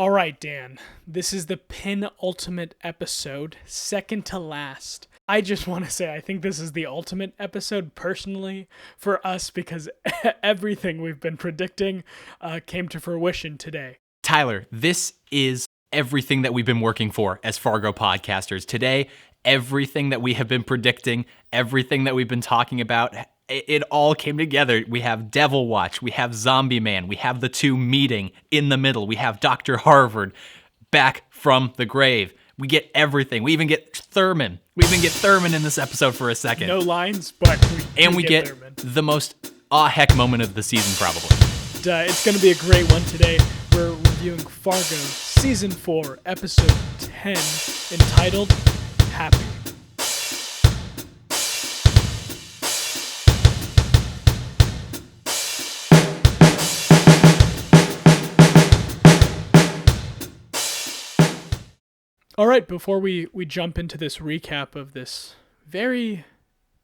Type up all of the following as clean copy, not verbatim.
All right, Dan, this is the penultimate episode, second to last. I just want to say I think this is the ultimate episode personally for us because everything we've been predicting came to fruition today. Tyler, this is everything that we've been working for as Fargo podcasters. Today, everything that we have been predicting, everything that we've been talking about, it all came together. We have Devil Watch, we have Zombie Man, we have the two meeting in the middle, we have Dr. Harvard back from the grave. We get everything. We even get Thurman. We even get Thurman in this episode for a second. No lines, but we get Thurman. The most heck moment of the season, probably. It's going to be a great one today. We're reviewing Fargo Season 4, Episode 10, entitled Happy. All right, before we jump into this recap of this very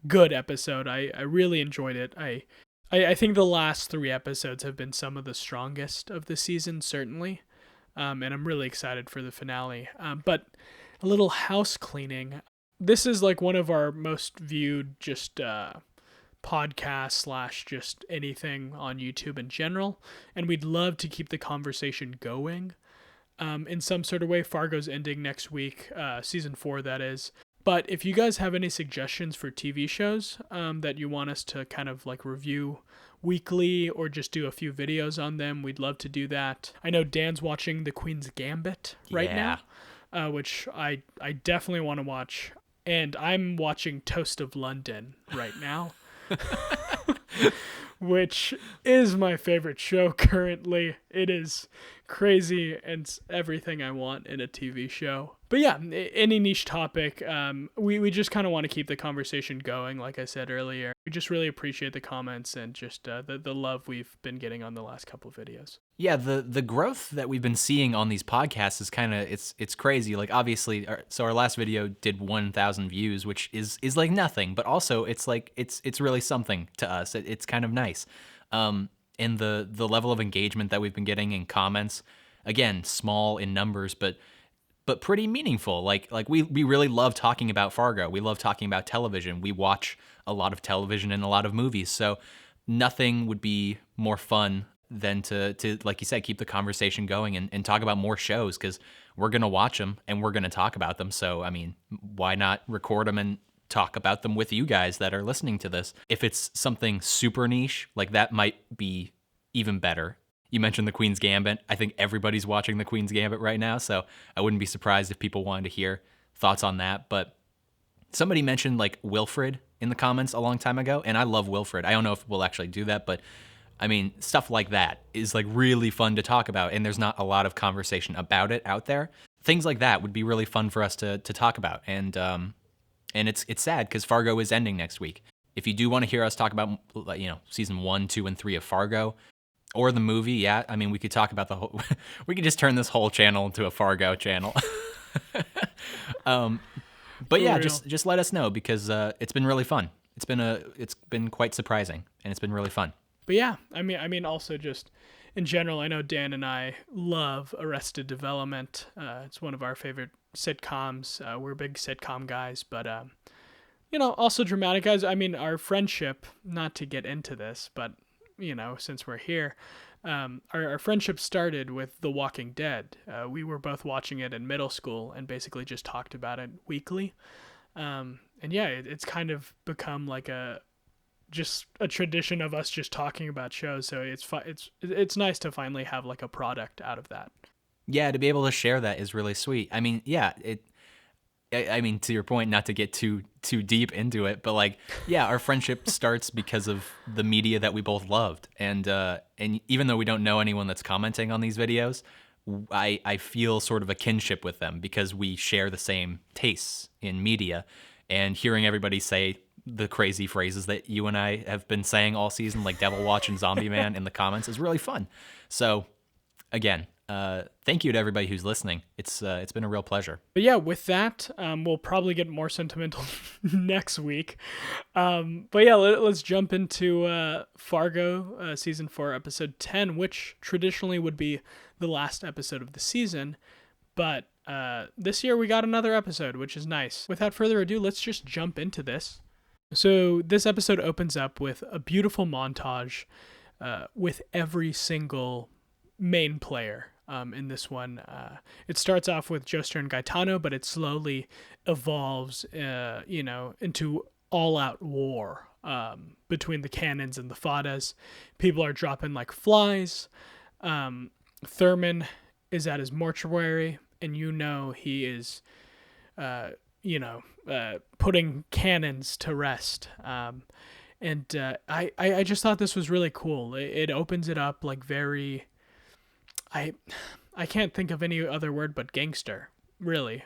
good episode, I really enjoyed it. I think the last 3 episodes have been some of the strongest of the season, certainly, and I'm really excited for the finale. But a little house cleaning. This is like one of our most viewed just podcasts / just anything on YouTube in general, and we'd love to keep the conversation going. In some sort of way. Fargo's ending next week, season 4 that is. But if you guys have any suggestions for TV shows that you want us to kind of like review weekly or just do a few videos on them, we'd love to do that. I know Dan's watching The Queen's Gambit right now, which I definitely want to watch. And I'm watching Toast of London right now. Which is my favorite show currently. It is crazy and everything I want in a TV show. But yeah, any niche topic, we just kind of want to keep the conversation going, like I said earlier. We just really appreciate the comments and just the love we've been getting on the last couple of videos. Yeah, the growth that we've been seeing on these podcasts is kind of, it's crazy. Like, obviously, so our last video did 1,000 views, which is like nothing, but also it's like, it's really something to us. It's kind of nice. And the level of engagement that we've been getting in comments, again, small in numbers, but pretty meaningful. Like we really love talking about Fargo. We love talking about television. We watch a lot of television and a lot of movies. So nothing would be more fun than to like you said, keep the conversation going and talk about more shows, because we're going to watch them and we're going to talk about them. So, I mean, why not record them and talk about them with you guys that are listening to this? If it's something super niche, like that might be even better. You mentioned The Queen's Gambit. I think everybody's watching The Queen's Gambit right now, so I wouldn't be surprised if people wanted to hear thoughts on that. But somebody mentioned like Wilfred in the comments a long time ago, and I love Wilfred. I don't know if we'll actually do that, but I mean, stuff like that is like really fun to talk about, and there's not a lot of conversation about it out there. Things like that would be really fun for us to talk about, and it's sad because Fargo is ending next week. If you do want to hear us talk about, season 1, 2, and 3 of Fargo, or the movie, yeah, I mean, we could talk about the whole. We could just turn this whole channel into a Fargo channel. But yeah, just let us know, because it's been really fun. It's been quite surprising, and it's been really fun. But yeah, I mean, also just in general, I know Dan and I love Arrested Development. It's one of our favorite sitcoms. We're big sitcom guys, but also dramatic guys. I mean, our friendship, not to get into this, but since we're here, our friendship started with The Walking Dead. We were both watching it in middle school and basically just talked about it weekly. And yeah, it's kind of become like just a tradition of us just talking about shows. So it's nice to finally have like a product out of that. Yeah, to be able to share that is really sweet. I mean, yeah, I mean, to your point, not to get too deep into it, but like, yeah, our friendship starts because of the media that we both loved, and even though we don't know anyone that's commenting on these videos, I feel sort of a kinship with them because we share the same tastes in media, and hearing everybody say the crazy phrases that you and I have been saying all season, like Devil Watch and Zombie Man in the comments, is really fun. So again, thank you to everybody who's listening. It's been a real pleasure. But yeah, with that, we'll probably get more sentimental next week. But yeah, let's jump into Fargo, season 4, episode 10, which traditionally would be the last episode of the season. But this year we got another episode, which is nice. Without further ado, let's just jump into this. So this episode opens up with a beautiful montage with every single main player in this one. It starts off with Odis and Gaetano, but it slowly evolves, into all-out war between the cannons and the Faddas. People are dropping like flies. Thurman is at his mortuary, and he is, putting cannons to rest. I just thought this was really cool. It opens it up like very, I can't think of any other word but gangster, really.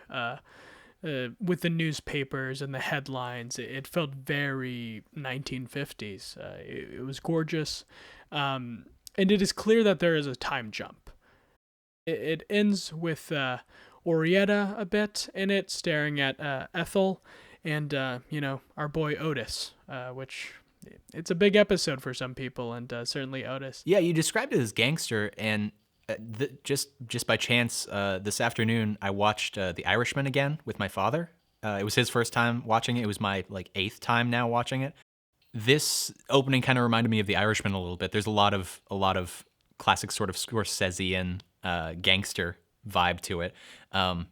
With the newspapers and the headlines, it felt very 1950s. It was gorgeous. And it is clear that there is a time jump. It ends with Oraetta a bit in it, staring at Ethel and, our boy Odis, which it's a big episode for some people, and certainly Odis. Yeah, you described it as gangster, and just by chance, this afternoon I watched The Irishman again with my father. It was his first time watching it. It was my 8th time now watching it. This opening kind of reminded me of The Irishman a little bit. There's a lot of classic sort of Scorsesean gangster vibe to it, and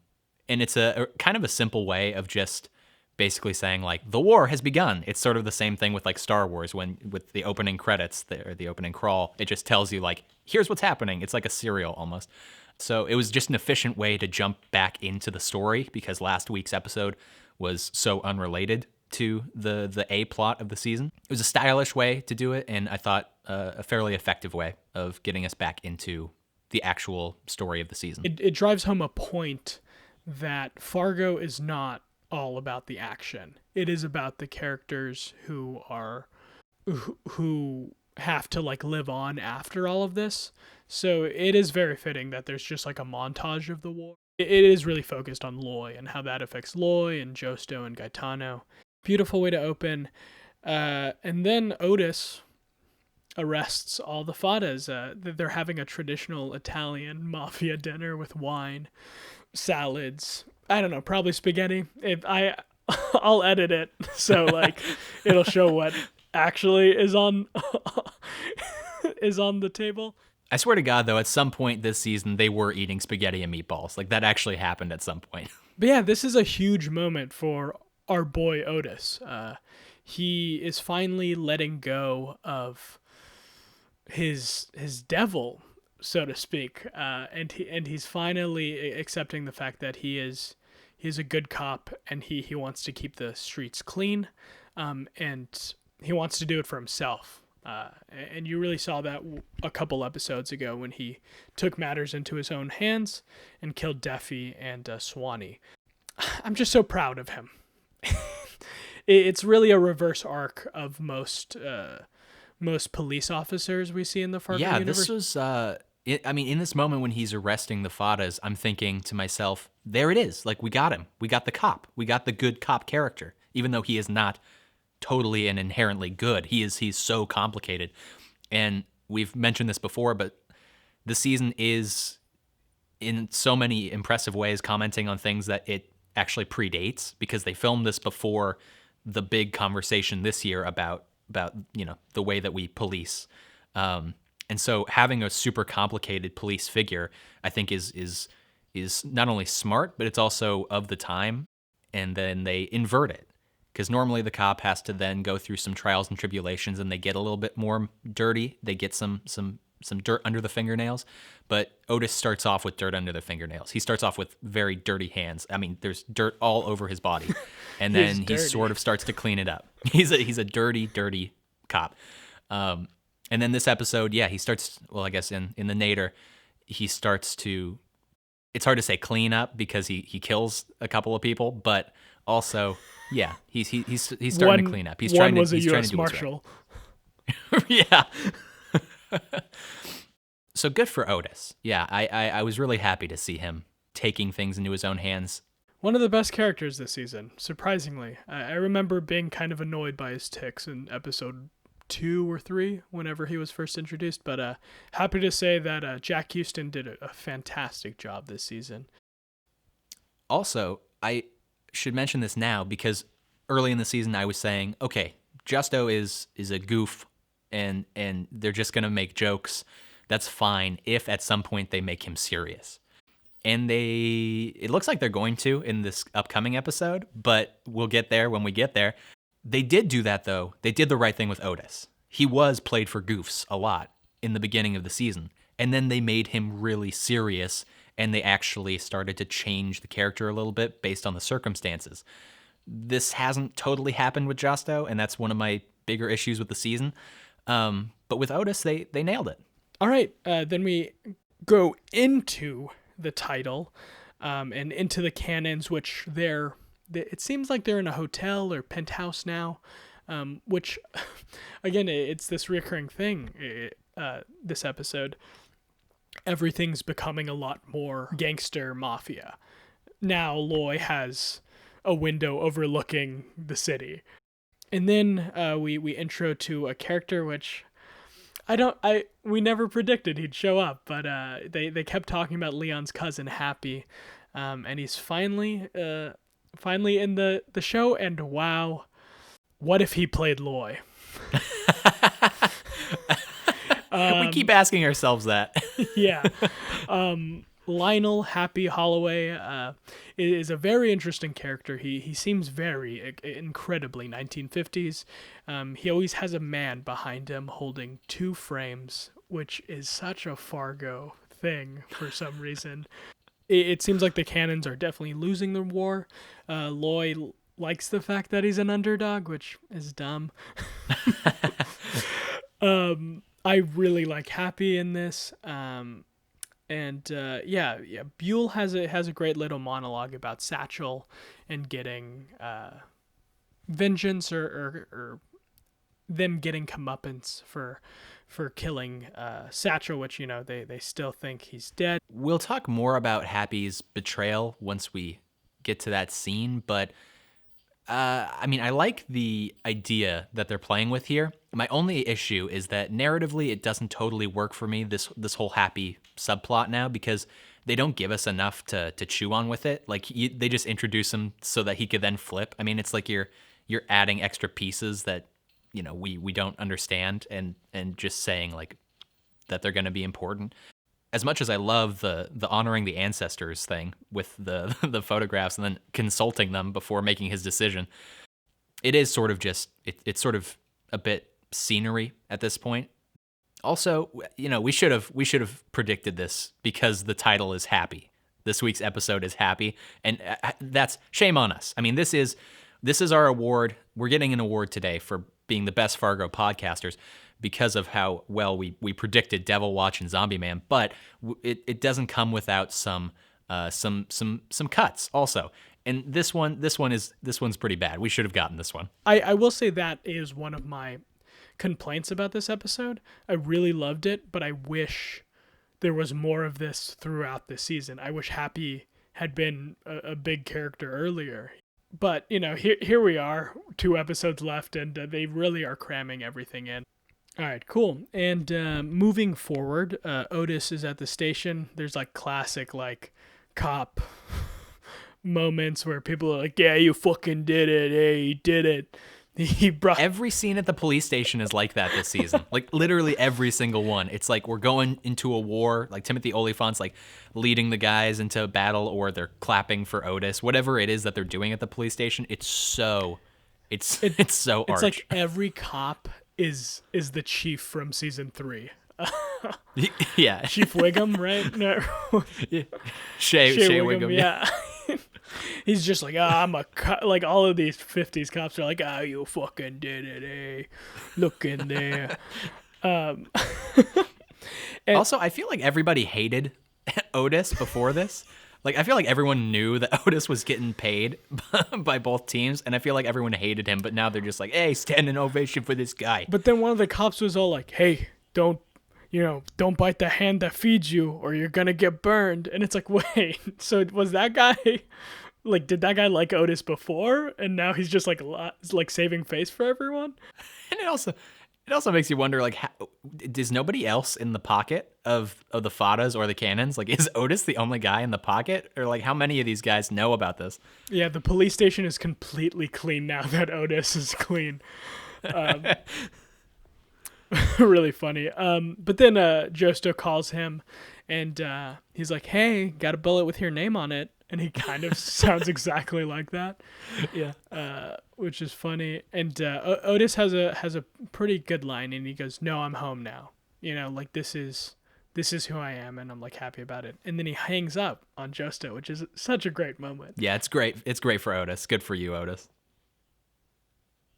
it's a kind of a simple way of just basically saying the war has begun. It's sort of the same thing with Star Wars, when with the opening credits or the opening crawl, it just tells you here's what's happening. It's like a serial almost. So it was just an efficient way to jump back into the story, because last week's episode was so unrelated to the A plot of the season. It was a stylish way to do it, and I thought a fairly effective way of getting us back into the actual story of the season. It drives home a point that Fargo is not all about the action. It is about the characters who have to live on after all of this. So it is very fitting that there's just a montage of the war. It is really focused on Loy and how that affects Loy and Josto and Gaetano. Beautiful way to open. And then Odis arrests all the Faddas. They're having a traditional Italian mafia dinner with wine, salads. I don't know, probably spaghetti. I'll edit it so it'll show what actually is on the table. I swear to God, though, at some point this season they were eating spaghetti and meatballs. That actually happened at some point. But yeah, this is a huge moment for our boy Odis. He is finally letting go of his devil, so to speak, and he's finally accepting the fact that he's a good cop, and he wants to keep the streets clean, and he wants to do it for himself. And you really saw that a couple episodes ago when he took matters into his own hands and killed Deafy and Swanee. I'm just so proud of him. It's really a reverse arc of most police officers we see in the Fargo universe. This was, in this moment when he's arresting the Faddas, I'm thinking to myself, there it is. We got him. We got the cop. We got the good cop character, even though he is not totally and inherently good. He's so complicated. And we've mentioned this before, but the season is in so many impressive ways commenting on things that it actually predates, because they filmed this before the big conversation this year about the way that we police. And so having a super complicated police figure, I think is not only smart, but it's also of the time. And then they invert it, because normally the cop has to then go through some trials and tribulations, and they get a little bit more dirty. They get some dirt under the fingernails, but Odis starts off with dirt under the fingernails. He starts off with very dirty hands. There's dirt all over his body, and then he sort of starts to clean it up. He's a dirty cop. And then this episode, he starts. Well, I guess in the Nader, he starts to. It's hard to say clean up, because he kills a couple of people, but also, he's starting to clean up. He's trying to. One was a U.S. Marshal. Yeah. So good for Otis. Yeah, I was really happy to see him taking things into his own hands. One of the best characters this season, surprisingly. I remember being kind of annoyed by his tics in episode 2 or 3, whenever he was first introduced, but happy to say that Jack Houston did a fantastic job this season. Also, I should mention this now because early in the season I was saying, okay, Justo is a goof and they're just going to make jokes. That's fine if at some point they make him serious. And it looks like they're going to in this upcoming episode, but we'll get there when we get there. They did do that, though. They did the right thing with Otis. He was played for goofs a lot in the beginning of the season, and then they made him really serious, and they actually started to change the character a little bit based on the circumstances. This hasn't totally happened with Justo, and that's one of my bigger issues with the season. But with Otis, they nailed it. All right, then we go into the title and into the canons, which it seems like they're in a hotel or penthouse now, which, again, it's this recurring thing this episode. Everything's becoming a lot more gangster mafia. Now Loy has a window overlooking the city. And then we intro to a character which we never predicted he'd show up, but they kept talking about Leon's cousin Happy, and he's finally in the show. And wow, what if he played Loy? We keep asking ourselves that. Yeah. Lionel Happy Holloway is a very interesting character. He seems very incredibly 1950s. He always has a man behind him holding 2 frames, which is such a Fargo thing for some reason. It seems like the Cannons are definitely losing the war. Loy likes the fact that he's an underdog, which is dumb. I really like Happy in this. Buell has a great little monologue about Satchel and getting vengeance or them getting comeuppance for killing Satchel, which they still think he's dead. We'll talk more about Happy's betrayal once we get to that scene, but I like the idea that they're playing with here. My only issue is that narratively it doesn't totally work for me, this whole Happy subplot now, because they don't give us enough to chew on with it. Like they just introduce him so that he could then flip. I mean, it's like you're adding extra pieces that we don't understand and just saying like that they're going to be important. As much as I love the honoring the ancestors thing with the photographs and then consulting them before making his decision, it is sort of just it's sort of a bit scenery at this point. Also, we should have predicted this because the title is Happy. This week's episode is Happy, and that's shame on us. I mean, this is our award. We're getting an award today for being the best Fargo podcasters because of how well we predicted Devil Watch and Zombie Man, but it doesn't come without some cuts also. And this one's pretty bad. We should have gotten this one. I will say that is one of my complaints about this episode. I really loved it, but I wish there was more of this throughout the season. I wish Happy had been a big character earlier. But, here we are, 2 episodes left, and they really are cramming everything in. All right, cool. And moving forward, Otis is at the station. There's classic cop moments where people are like, yeah, you fucking did it. Hey, you did it. Every scene at the police station is like that this season. Literally every single one. It's like we're going into a war, like Timothy Olyphant's leading the guys into a battle, or they're clapping for Otis. Whatever it is that they're doing at the police station, it's so arch. It's like every cop is the chief from season 3. Yeah. Chief Wiggum, right? No. Yeah. Shea Wiggum, yeah. He's just like, I'm a cop. Like all of these 50s cops are like, you fucking did it, eh? Look in there. Also, I feel like everybody hated Otis before this. I feel like everyone knew that Otis was getting paid by both teams, and I feel like everyone hated him, but now they're just like, hey, stand an ovation for this guy. But then one of the cops was all like, hey, don't don't bite the hand that feeds you or you're gonna get burned. And it's like, wait, so was that guy like, did that guy like Otis before and now he's just like saving face for everyone? And it also makes you wonder, like, is nobody else in the pocket of the Faddas or the Cannons? Like, is Otis the only guy in the pocket? Or, like, how many of these guys know about this? Yeah, the police station is completely clean now that Otis is clean. Really funny. But then Josto calls him, and he's like, "Hey, got a bullet with your name on it." And he kind of sounds exactly like that. Yeah. Which is funny. And Otis has a pretty good line, and he goes, "No, I'm home now. Like this is who I am, and I'm like happy about it." And then he hangs up on Josto, which is such a great moment. Yeah, it's great. It's great for Otis. Good for you, Otis.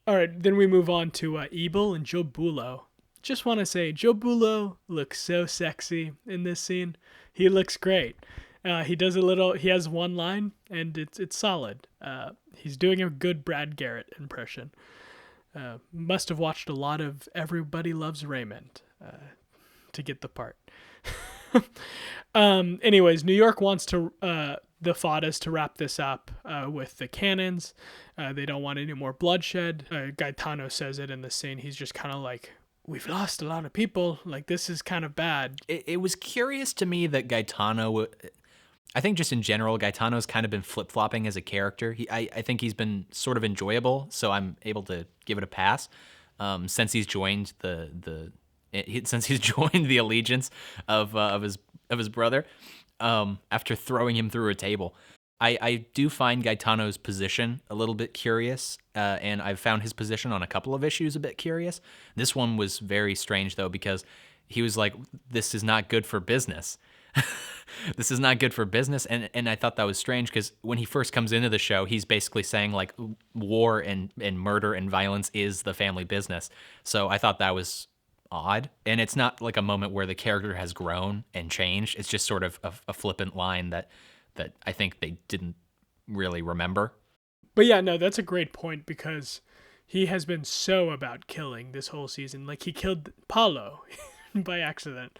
All right, then we move on to Ebel and Joe Bulo. Just want to say, Joe Bulo looks so sexy in this scene. He looks great. He has one line, and it's solid. He's doing a good Brad Garrett impression. Must have watched a lot of Everybody Loves Raymond to get the part. Anyways, New York wants to the Faddas to wrap this up with the Cannons. They don't want any more bloodshed. Gaetano says it in the scene. He's just kind of like, we've lost a lot of people. Like, this is kind of bad. It was curious to me that Gaetano, I think just in general, Gaetano's kind of been flip-flopping as a character. I think he's been sort of enjoyable, so I'm able to give it a pass since he's joined since he's joined the allegiance of his brother after throwing him through a table. I do find Gaetano's position a little bit curious, and I've found his position on a couple of issues a bit curious. This one was very strange, though, because he was like, this is not good for business. This is not good for business, and I thought that was strange because when he first comes into the show, he's basically saying, like, war and murder and violence is the family business. So I thought that was odd, and it's not like a moment where the character has grown and changed. It's just sort of a flippant line that I think they didn't really remember. But yeah, no, that's a great point because he has been so about killing this whole season. Like, he killed Paulo by accident.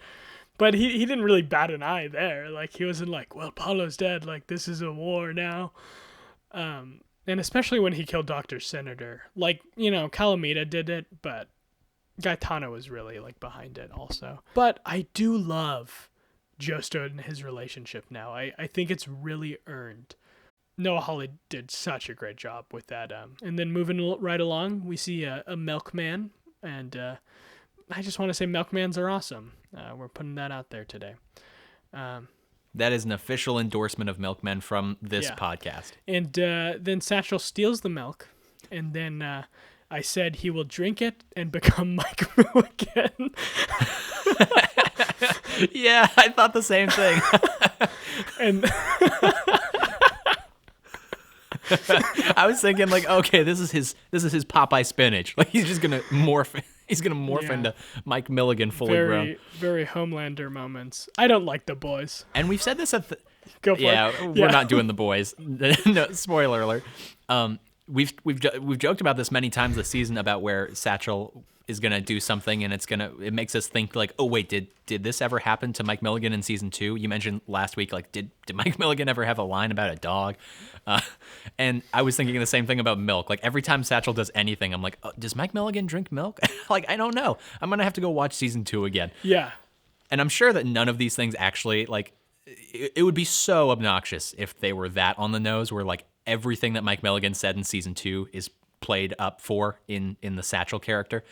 But he didn't really bat an eye there. Like, he wasn't like, well, Paulo's dead. Like, this is a war now. And especially when he killed Dr. Senator. Like, Calamita did it, but Gaetano was really, like, behind it also. But I do love Josto and his relationship now. I think it's really earned. Noah Hawley did such a great job with that. And then moving right along, we see a milkman. And I just want to say milkmans are awesome. We're putting that out there today. That is an official endorsement of milkmen from this podcast. And then Satchel steals the milk. And then I said he will drink it and become Mike Milligan. Yeah, I thought the same thing. And I was thinking, like, okay, this is his Popeye spinach. Like, he's just gonna morph. He's gonna morph into Mike Milligan fully grown. Very Homelander moments. I don't like the boys. And we've said this at Go for it. We're not doing the boys. No, spoiler alert. We've joked about this many times this season about where Satchel is gonna do something and it makes us think, like, oh wait, did this ever happen to Mike Milligan in season 2? You mentioned last week, like, did Mike Milligan ever have a line about a dog? And I was thinking the same thing about milk. Like, every time Satchel does anything, I'm like, oh, does Mike Milligan drink milk? Like, I don't know. I'm gonna have to go watch season 2 again. Yeah. And I'm sure that none of these things actually, like, it would be so obnoxious if they were that on the nose, where, like, everything that Mike Milligan said in season 2 is played up for in the Satchel character.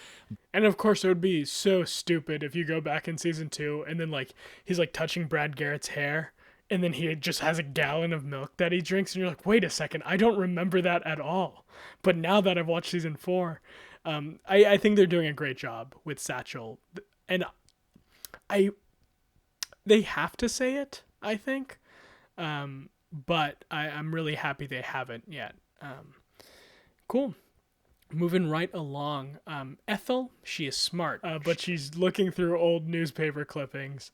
And of course it would be so stupid if you go back in season 2 and then, like, he's like touching Brad Garrett's hair and then he just has a gallon of milk that he drinks and you're like, wait a second, I don't remember that at all. But now that I've watched season 4, I think they're doing a great job with Satchel, and they have to say it, I think, but I'm really happy they haven't yet. Cool. Moving right along. Ethel, she is smart, but she's looking through old newspaper clippings,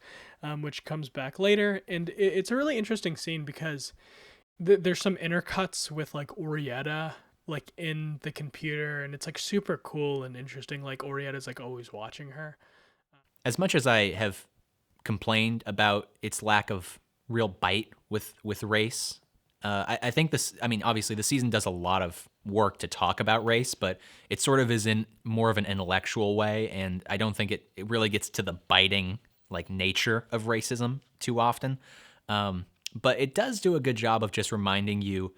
which comes back later. And it's a really interesting scene because there's some intercuts with, like, Oraetta, like, in the computer. And it's, like, super cool and interesting. Like, Orietta's, like, always watching her. as much as I have complained about its lack of real bite with race, I think this, I mean, obviously the season does a lot of work to talk about race, but it sort of is in more of an intellectual way, and I don't think it really gets to the biting like nature of racism too often. But it does do a good job of just reminding you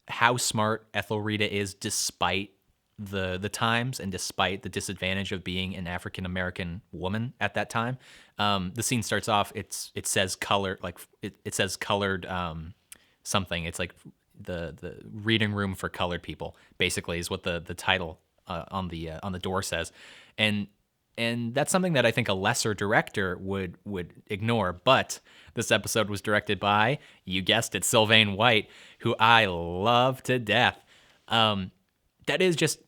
how smart Ethelrida is despite the times and despite the disadvantage of being an African American woman at that time. The scene starts off, it says color, like it says colored something. It's like the reading room for colored people, basically, is what the title on the door says. And that's something that I think a lesser director would ignore. But this episode was directed by, you guessed it, Sylvain White, who I love to death. That is just,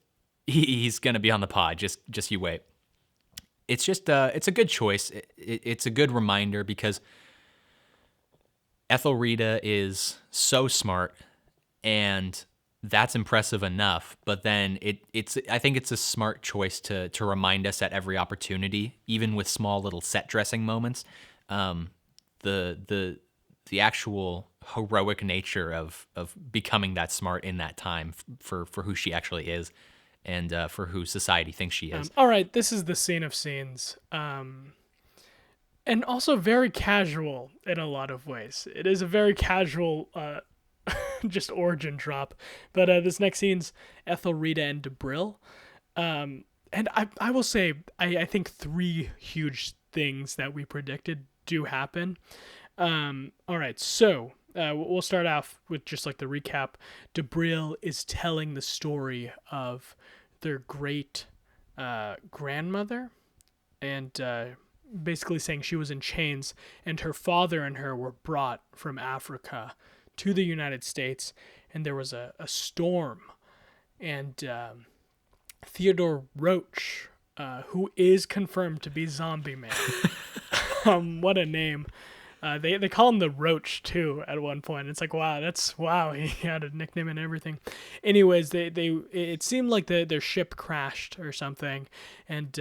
he's gonna be on the pod. Just you wait. It's just it's a good choice. It's a good reminder because Ethelrida is so smart, and that's impressive enough. But then I think it's a smart choice to remind us at every opportunity, even with small little set dressing moments, the actual heroic nature of becoming that smart in that time for who she actually is, and for who society thinks she is. All right, this is the scene of scenes. And also very casual in a lot of ways. It is a very casual just origin drop. But this next scene's Ethelrida and Debril. And I will say, I think 3 huge things that we predicted do happen. All right, so we'll start off with just like the recap. Debril is telling the story of their great grandmother, and basically saying she was in chains, and her father and her were brought from Africa to the United States, and there was a storm, and Theodore Roach, who is confirmed to be Zombie Man. What a name. They call him the Roach too at one point. It's like, wow, he had a nickname and everything. Anyways, it seemed like their ship crashed or something, and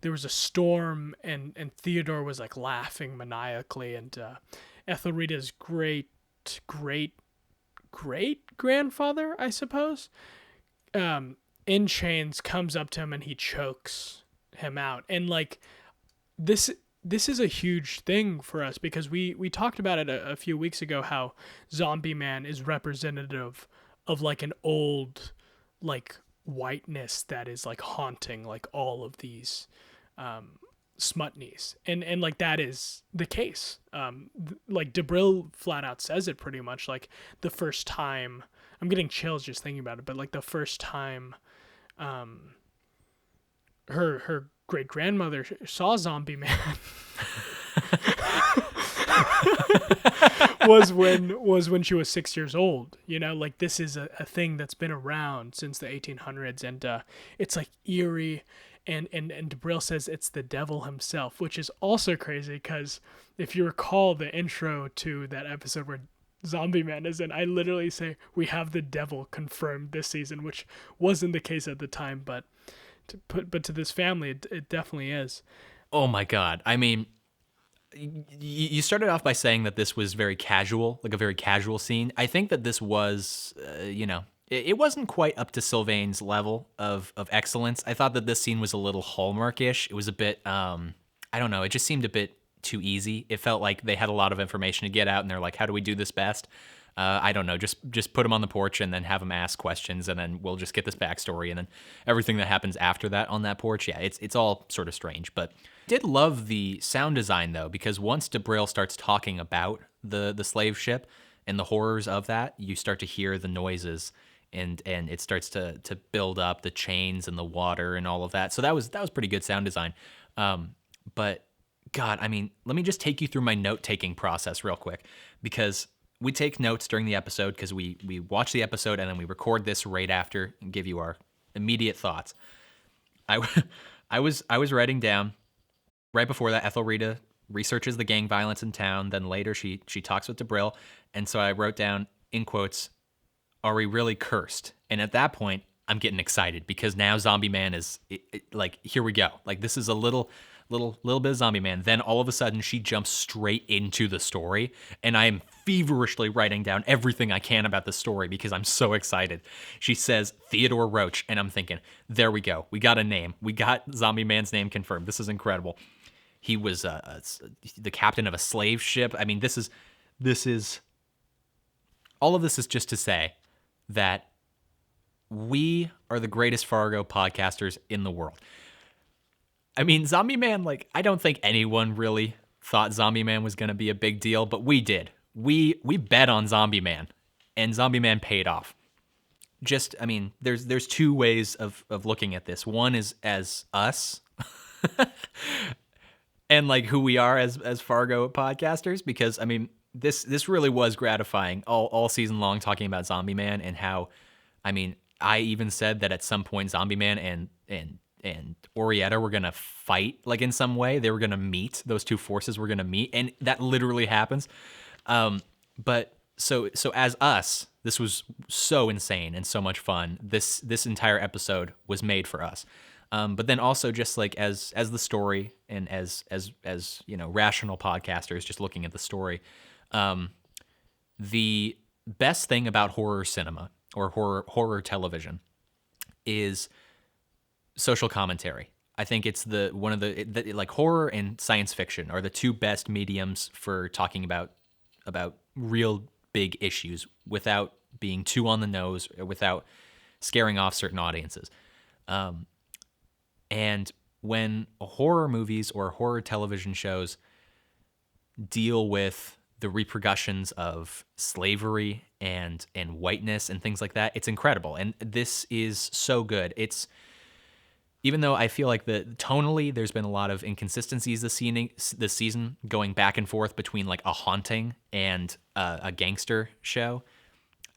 there was a storm, and Theodore was like laughing maniacally, and Ethelrida's great grandfather, I suppose, in chains, comes up to him and he chokes him out. And like this is a huge thing for us because we talked about it a few weeks ago, how Zombie Man is representative of like an old like whiteness that is like haunting like all of these Smutnies, and like that is the case. Like Debril flat out says it pretty much, like the first time, I'm getting chills just thinking about it, but like the first time her great grandmother saw Zombie Man was when she was 6 years old. You know, like this is a thing that's been around since the 1800s, and it's like eerie. And Debril says it's the devil himself, which is also crazy because if you recall the intro to that episode where Zombie Man is in, I literally say we have the devil confirmed this season, which wasn't the case at the time, but to this family, it definitely is. Oh my God. I mean, you started off by saying that this was very casual, like a very casual scene. I think that this was, it wasn't quite up to Sylvain's level of excellence. I thought that this scene was a little Hallmark-ish. It was a bit, I don't know, it just seemed a bit too easy. It felt like they had a lot of information to get out, and they're like, how do we do this best? I don't know, just put him on the porch and then have him ask questions, and then we'll just get this backstory, and then everything that happens after that on that porch, yeah, it's all sort of strange. But I did love the sound design, though, because once Debril starts talking about the slave ship and the horrors of that, you start to hear the noises, and it starts to build up the chains and the water and all of that. So that was pretty good sound design. But God, I mean, let me just take you through my note-taking process real quick, because we take notes during the episode because we watch the episode and then we record this right after and give you our immediate thoughts. I was writing down right before that, Ethelrida researches the gang violence in town. Then later she talks with Debril, and so I wrote down in quotes, "Are we really cursed?" And at that point, I'm getting excited because now Zombie Man is like, here we go. Like this is a little little bit of Zombie Man. Then all of a sudden she jumps straight into the story, and I am feverishly writing down everything I can about the story because I'm so excited. She says Theodore Roach, and I'm thinking, there we go. We got a name. We got Zombie Man's name confirmed. This is incredible. He was the captain of a slave ship. I mean, this is all of this is just to say that we are the greatest Fargo podcasters in the world. I mean, Zombie Man, like, I don't think anyone really thought Zombie Man was going to be a big deal, but we did. We bet on Zombie Man, and Zombie Man paid off. Just, I mean, there's two ways of looking at this. One is as us, and like who we are as Fargo podcasters, because I mean, this really was gratifying all season long, talking about Zombie Man and how, I mean, I even said that at some point Zombie Man and Oraetta were gonna fight, like in some way. They were gonna meet. Those two forces were gonna meet, and that literally happens. But so as us, this was so insane and so much fun. This entire episode was made for us. But then also just like as the story and as you know, rational podcasters just looking at the story, the best thing about horror cinema or horror television is social commentary. I think it's one of the like horror and science fiction are the two best mediums for talking about real big issues without being too on the nose or without scaring off certain audiences. And when horror movies or horror television shows deal with the repercussions of slavery and whiteness and things like that, it's incredible. And this is so good. It's, even though I feel like tonally there's been a lot of inconsistencies this season, going back and forth between like a haunting and a gangster show,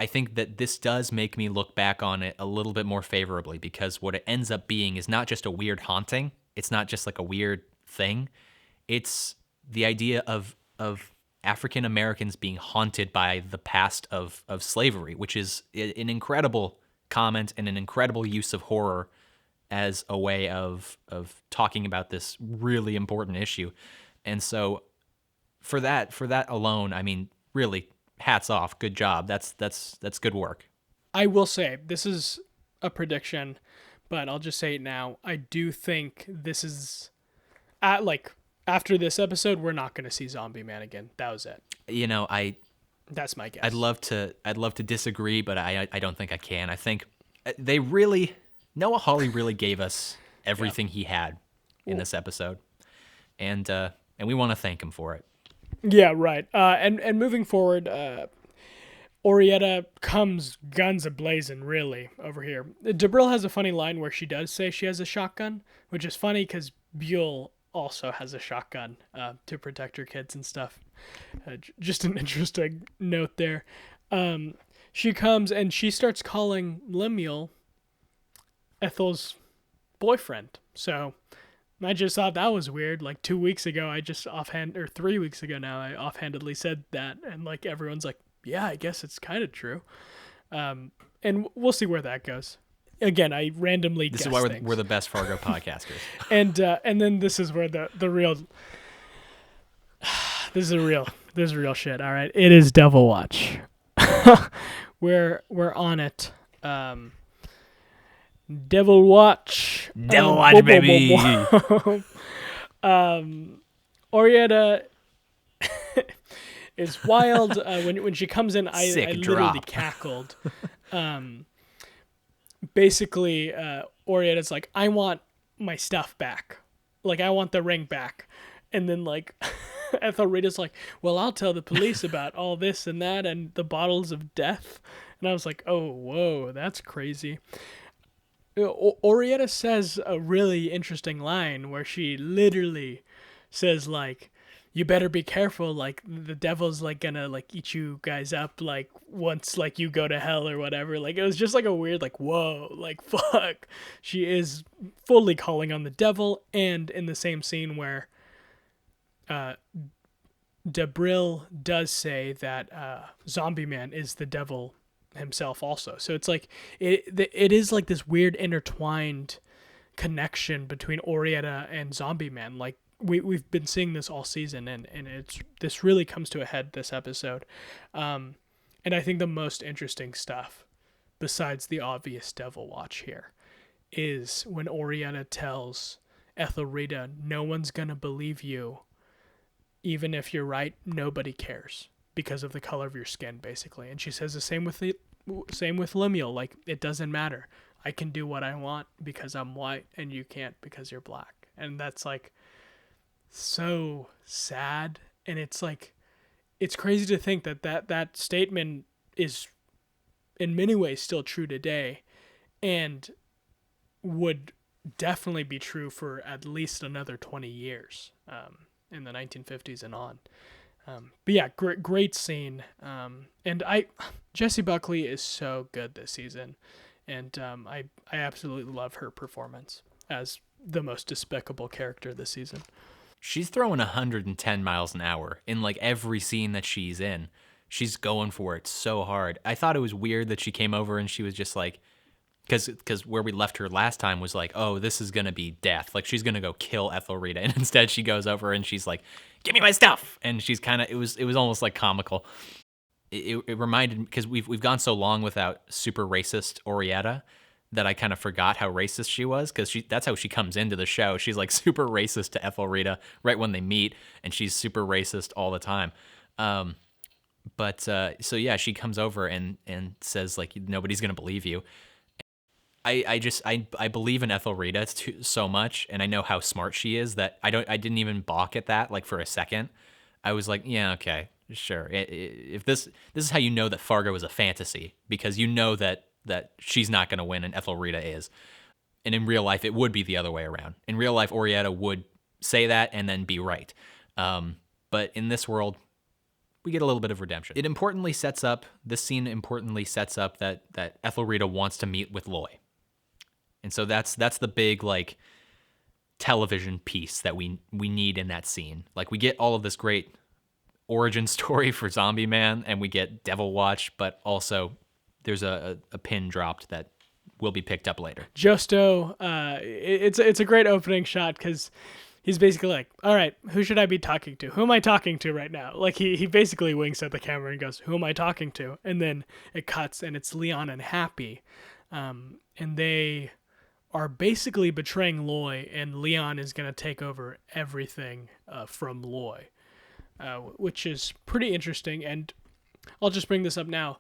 I think that this does make me look back on it a little bit more favorably, because what it ends up being is not just a weird haunting. It's not just like a weird thing. It's the idea of African Americans being haunted by the past of slavery, which is an incredible comment and an incredible use of horror as a way of talking about this really important issue. And so for that alone, I mean, really, hats off. Good job. That's good work. I will say, this is a prediction, but I'll just say it now. I do think this is, after this episode, we're not going to see Zombie Man again. That was it. You know, that's my guess. I'd love to disagree, but I don't think I can. I think they really, Noah Hawley really gave us everything he had in this episode, and we want to thank him for it. Yeah, right. And moving forward, Oraetta comes guns a-blazing, really, over here. Debril has a funny line where she does say she has a shotgun, which is funny because Buell also has a shotgun to protect her kids and stuff. Just an interesting note there. She comes and she starts calling Lemuel Ethel's boyfriend. So I just thought that was weird. Like 2 weeks ago, 3 weeks ago now, I offhandedly said that, and like everyone's like, yeah, I guess it's kind of true. And we'll see where that goes. Again, I randomly guess This is why things. we're the best Fargo podcasters. And then this is where the real this is real shit. All right, it is Devil Watch. we're on it. Devil Watch. Devil Watch, baby. Oraetta is wild. When she comes in, I literally drop. cackled. Basically, Orietta's like, I want my stuff back. Like, I want the ring back. And then, like, Ethelrida's like, well, I'll tell the police about all this and that and the bottles of death. And I was like, oh, whoa, that's crazy. Oraetta says a really interesting line where she literally says, like, you better be careful, like, the devil's, like, gonna, like, eat you guys up, like, once, like, you go to hell or whatever. Like, it was just, like, a weird, like, whoa, like, fuck. She is fully calling on the devil, and in the same scene where Debril does say that Zombie Man is the devil himself also. So it's, like, it is, like, this weird intertwined connection between Oraetta and Zombie Man. Like we've been seeing this all season, and this really comes to a head this episode. And I think the most interesting stuff, besides the obvious devil watch here, is when Oraetta tells Ethelrida, no one's gonna believe you, even if you're right, nobody cares because of the color of your skin, basically. And she says the same with Lemuel, like, it doesn't matter. I can do what I want because I'm white, and you can't because you're black. And that's like so sad, and it's like, it's crazy to think that statement is in many ways still true today, and would definitely be true for at least another 20 years in the 1950s and on. But yeah, great scene. And Jessie Buckley is so good this season, and I absolutely love her performance as the most despicable character this season. She's throwing 110 miles an hour in like every scene that she's in. She's going for it so hard. I thought it was weird that she came over and she was just like, because where we left her last time was like, oh, this is going to be death. Like, she's going to go kill Ethelrida. And instead she goes over and she's like, give me my stuff. And she's kind of, it was almost like comical. It reminded me, because we've gone so long without super racist Oraetta that I kind of forgot how racist she was, because that's how she comes into the show. She's like super racist to Ethelrida right when they meet, and she's super racist all the time. So yeah, she comes over and says like, nobody's going to believe you. I believe in Ethelrida so much, and I know how smart she is that I didn't even balk at that like for a second. I was like, yeah, okay, sure. If this is how you know that Fargo is a fantasy, because you know that she's not going to win and Ethelrida is. And in real life, it would be the other way around. In real life, Oraetta would say that and then be right. But in this world, we get a little bit of redemption. This scene importantly sets up that Ethelrida wants to meet with Loy. And so that's the big like television piece that we need in that scene. Like, we get all of this great origin story for Zombie Man, and we get Devil Watch, but also there's a pin dropped that will be picked up later. Justo, it's a great opening shot, because he's basically like, all right, who should I be talking to? Who am I talking to right now? Like, he basically winks at the camera and goes, who am I talking to? And then it cuts, and it's Leon and Happy. And they are basically betraying Loy, and Leon is going to take over everything from Loy, which is pretty interesting. And I'll just bring this up now.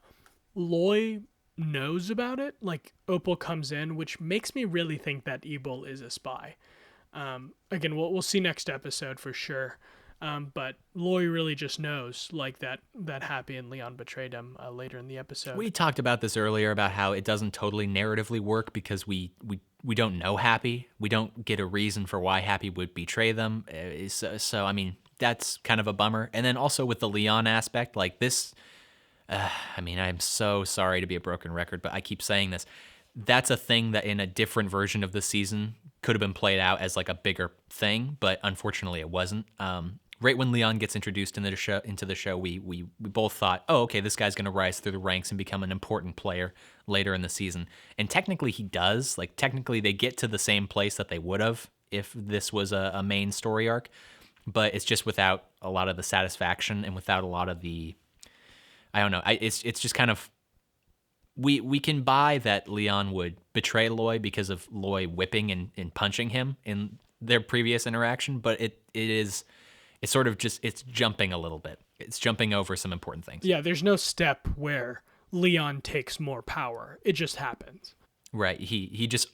Loy knows about it. Like, Opal comes in, which makes me really think that Ebel is a spy. Again, we'll see next episode for sure. But Loy really just knows, like, that Happy and Leon betrayed him later in the episode. We talked about this earlier about how it doesn't totally narratively work because we don't know Happy. We don't get a reason for why Happy would betray them. So I mean, that's kind of a bummer. And then also with the Leon aspect, like this, I mean, I'm so sorry to be a broken record, but I keep saying this. That's a thing that in a different version of the season could have been played out as like a bigger thing, but unfortunately it wasn't. Right when Leon gets introduced into the show, we both thought, oh, okay, this guy's going to rise through the ranks and become an important player later in the season. And technically he does. Like, technically they get to the same place that they would have if this was a main story arc, but it's just without a lot of the satisfaction and without a lot of the, I don't know. It's just kind of, we can buy that Leon would betray Loy because of Loy whipping and punching him in their previous interaction, but it's sort of just, it's jumping a little bit. It's jumping over some important things. Yeah, there's no step where Leon takes more power. It just happens. Right. He just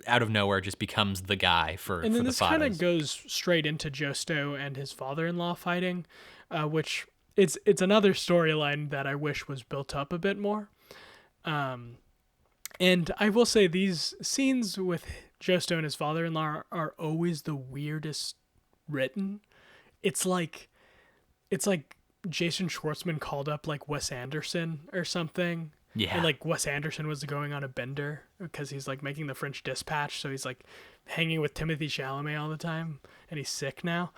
out of nowhere just becomes the guy for and then the this kind of Faddas. goes straight into Justo and his father-in-law fighting, which it's another storyline that I wish was built up a bit more. And I will say these scenes with Justo and his father-in-law are always the weirdest written. It's like Jason Schwartzman called up like Wes Anderson or something. Yeah. And like Wes Anderson was going on a bender because he's like making the French Dispatch. So he's like hanging with Timothée Chalamet all the time, and he's sick now.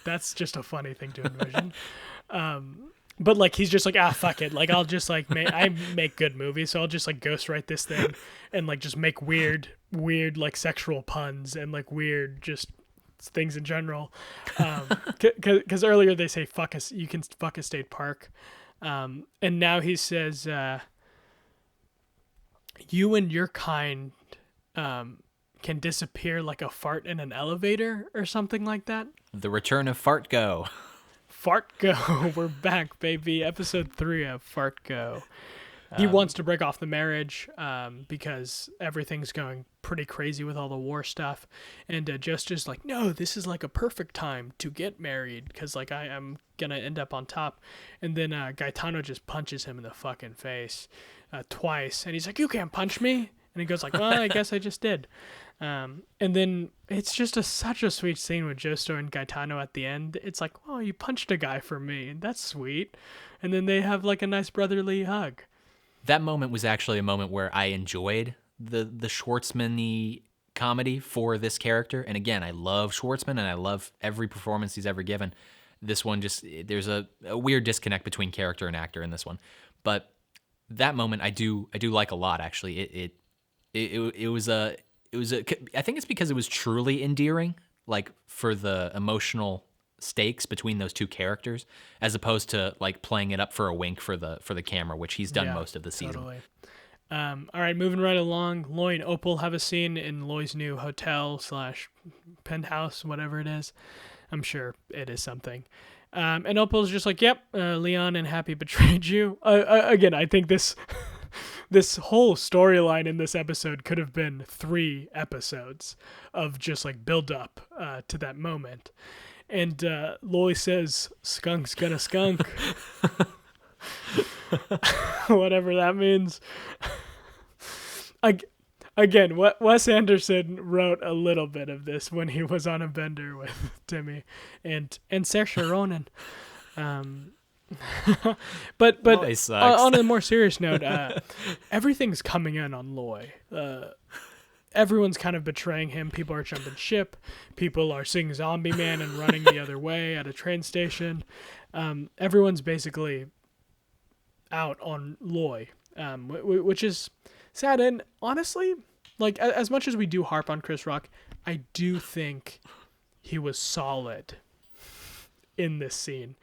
That's just a funny thing to envision. But like he's just like, fuck it, like I'll just like I make good movies, so I'll just like ghostwrite this thing and like just make weird like sexual puns and like weird just things in general. Because earlier they say fuck us, you can fuck a state park, and now he says you and your kind can disappear like a fart in an elevator or something like that. The return of Fargo. Fargo, we're back, baby. Episode 3 of Fargo. He wants to break off the marriage because everything's going pretty crazy with all the war stuff. And just like, no, this is like a perfect time to get married because like I'm going to end up on top. And then Gaetano just punches him in the fucking face twice. And he's like, you can't punch me. And he goes like, well, I guess I just did. And then it's just such a sweet scene with Joestar and Gaetano at the end. It's like, oh, you punched a guy for me. That's sweet. And then they have like a nice brotherly hug. That moment was actually a moment where I enjoyed the Schwartzman-y comedy for this character. And again, I love Schwartzman and I love every performance he's ever given. This one there's a weird disconnect between character and actor in this one. But that moment I do like a lot, actually. It was I think it's because it was truly endearing, like for the emotional stakes between those two characters, as opposed to like playing it up for a wink for the camera, which he's done most of the season. Totally. All right, moving right along. Loy and Opal have a scene in Loy's new hotel / penthouse, whatever it is. I'm sure it is something. And Opal's just like, yep, Leon and Happy betrayed you. Again, I think this whole storyline in this episode could have been 3 episodes of just like build up to that moment. And Loy says, skunk's gonna skunk. Whatever that means. Again, Wes Anderson wrote a little bit of this when he was on a bender with Timmy and Saoirse Ronan. But on a more serious note, everything's coming in on Loy. Everyone's kind of betraying him. People are jumping ship. People are seeing Zombie Man and running the other way at a train station. Everyone's basically out on Loy, which is sad. And honestly, like as much as we do harp on Chris Rock, I do think he was solid in this scene.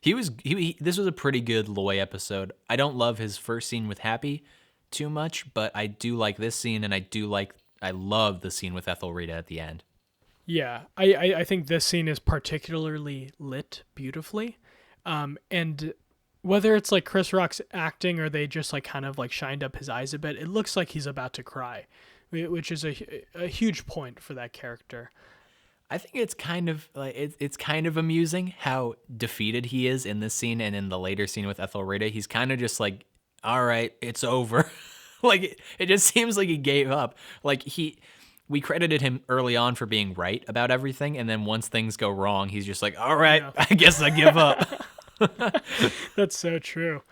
This was a pretty good Loy episode. I don't love his first scene with Happy too much, but I do like this scene, and I love the scene with Ethelrida at the end. Yeah, I think this scene is particularly lit beautifully, and whether it's like Chris Rock's acting or they just like kind of like shined up his eyes a bit, it looks like he's about to cry, which is a huge point for that character. I think it's kind of like it's kind of amusing how defeated he is in this scene, and in the later scene with Ethelrida, he's kind of just like, all right, it's over. Like it just seems like he gave up. Like we credited him early on for being right about everything, and then once things go wrong, he's just like, all right, yeah. I guess I give up. That's so true.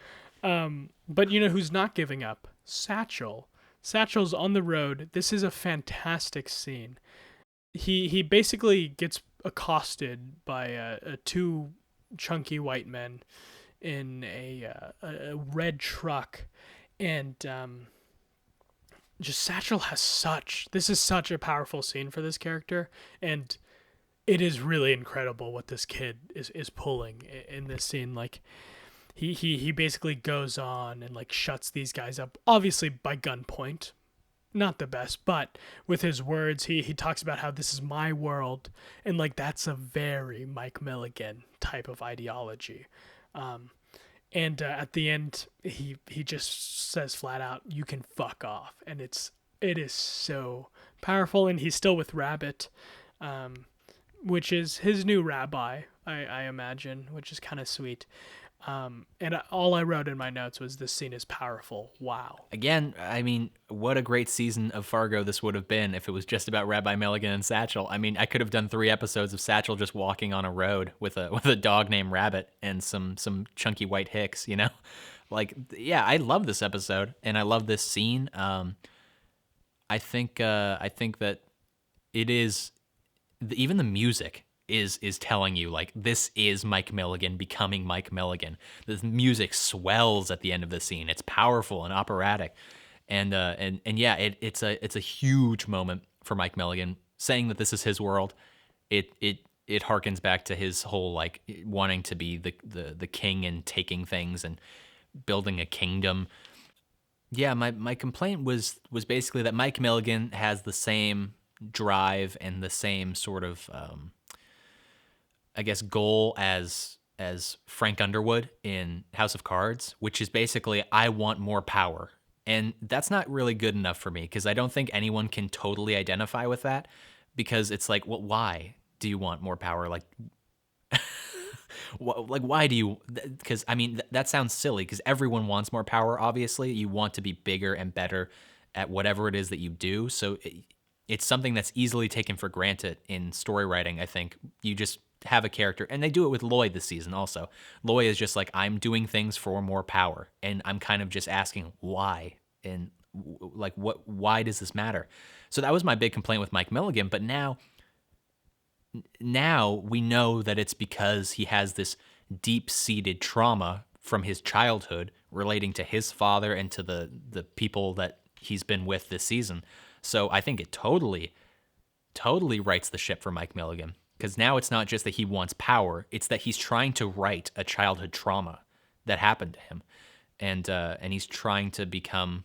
But you know who's not giving up? Satchel. Satchel's on the road. This is a fantastic scene. He basically gets accosted by 2 chunky white men in a red truck, and just Satchel this is such a powerful scene for this character, and it is really incredible what this kid is pulling in this scene. Like he basically goes on and like shuts these guys up, obviously by gunpoint. Not the best, but with his words, he talks about how this is my world, and like that's a very Mike Milligan type of ideology. And at the end, he just says flat out, "You can fuck off," and it is so powerful. And he's still with Rabbit, which is his new rabbi, I imagine, which is kind of sweet. And all I wrote in my notes was, this scene is powerful. Wow. Again, I mean, what a great season of Fargo this would have been if it was just about Rabbi Milligan and Satchel. I mean, I could have done 3 episodes of Satchel just walking on a road with a dog named Rabbit and some chunky white hicks, you know? Like, yeah, I love this episode and I love this scene. I think that it is even the music is telling you, like, this is Mike Milligan becoming Mike Milligan. The music swells at the end of the scene. It's powerful and operatic, and yeah, it's a huge moment for Mike Milligan, saying that this is his world. It harkens back to his whole, like, wanting to be the king and taking things and building a kingdom. Yeah, my complaint was basically that Mike Milligan has the same drive and the same sort of I guess goal as Frank Underwood in House of Cards, which is basically, I want more power. And that's not really good enough for me, because I don't think anyone can totally identify with that, because it's like, well, why do you want more power? Like, why do you? Because I mean, that sounds silly, because everyone wants more power. Obviously, you want to be bigger and better at whatever it is that you do. So it's something that's easily taken for granted in story writing. I think you just have a character, and they do it with Loy this season also. Loy is just like, I'm doing things for more power, and I'm kind of just asking why, and like, why does this matter? So that was my big complaint with Mike Milligan. But now we know that it's because he has this deep-seated trauma from his childhood relating to his father and to the people that he's been with this season. So I think it totally rights the ship for Mike Milligan, because now it's not just that he wants power, it's that he's trying to right a childhood trauma that happened to him, and he's trying to become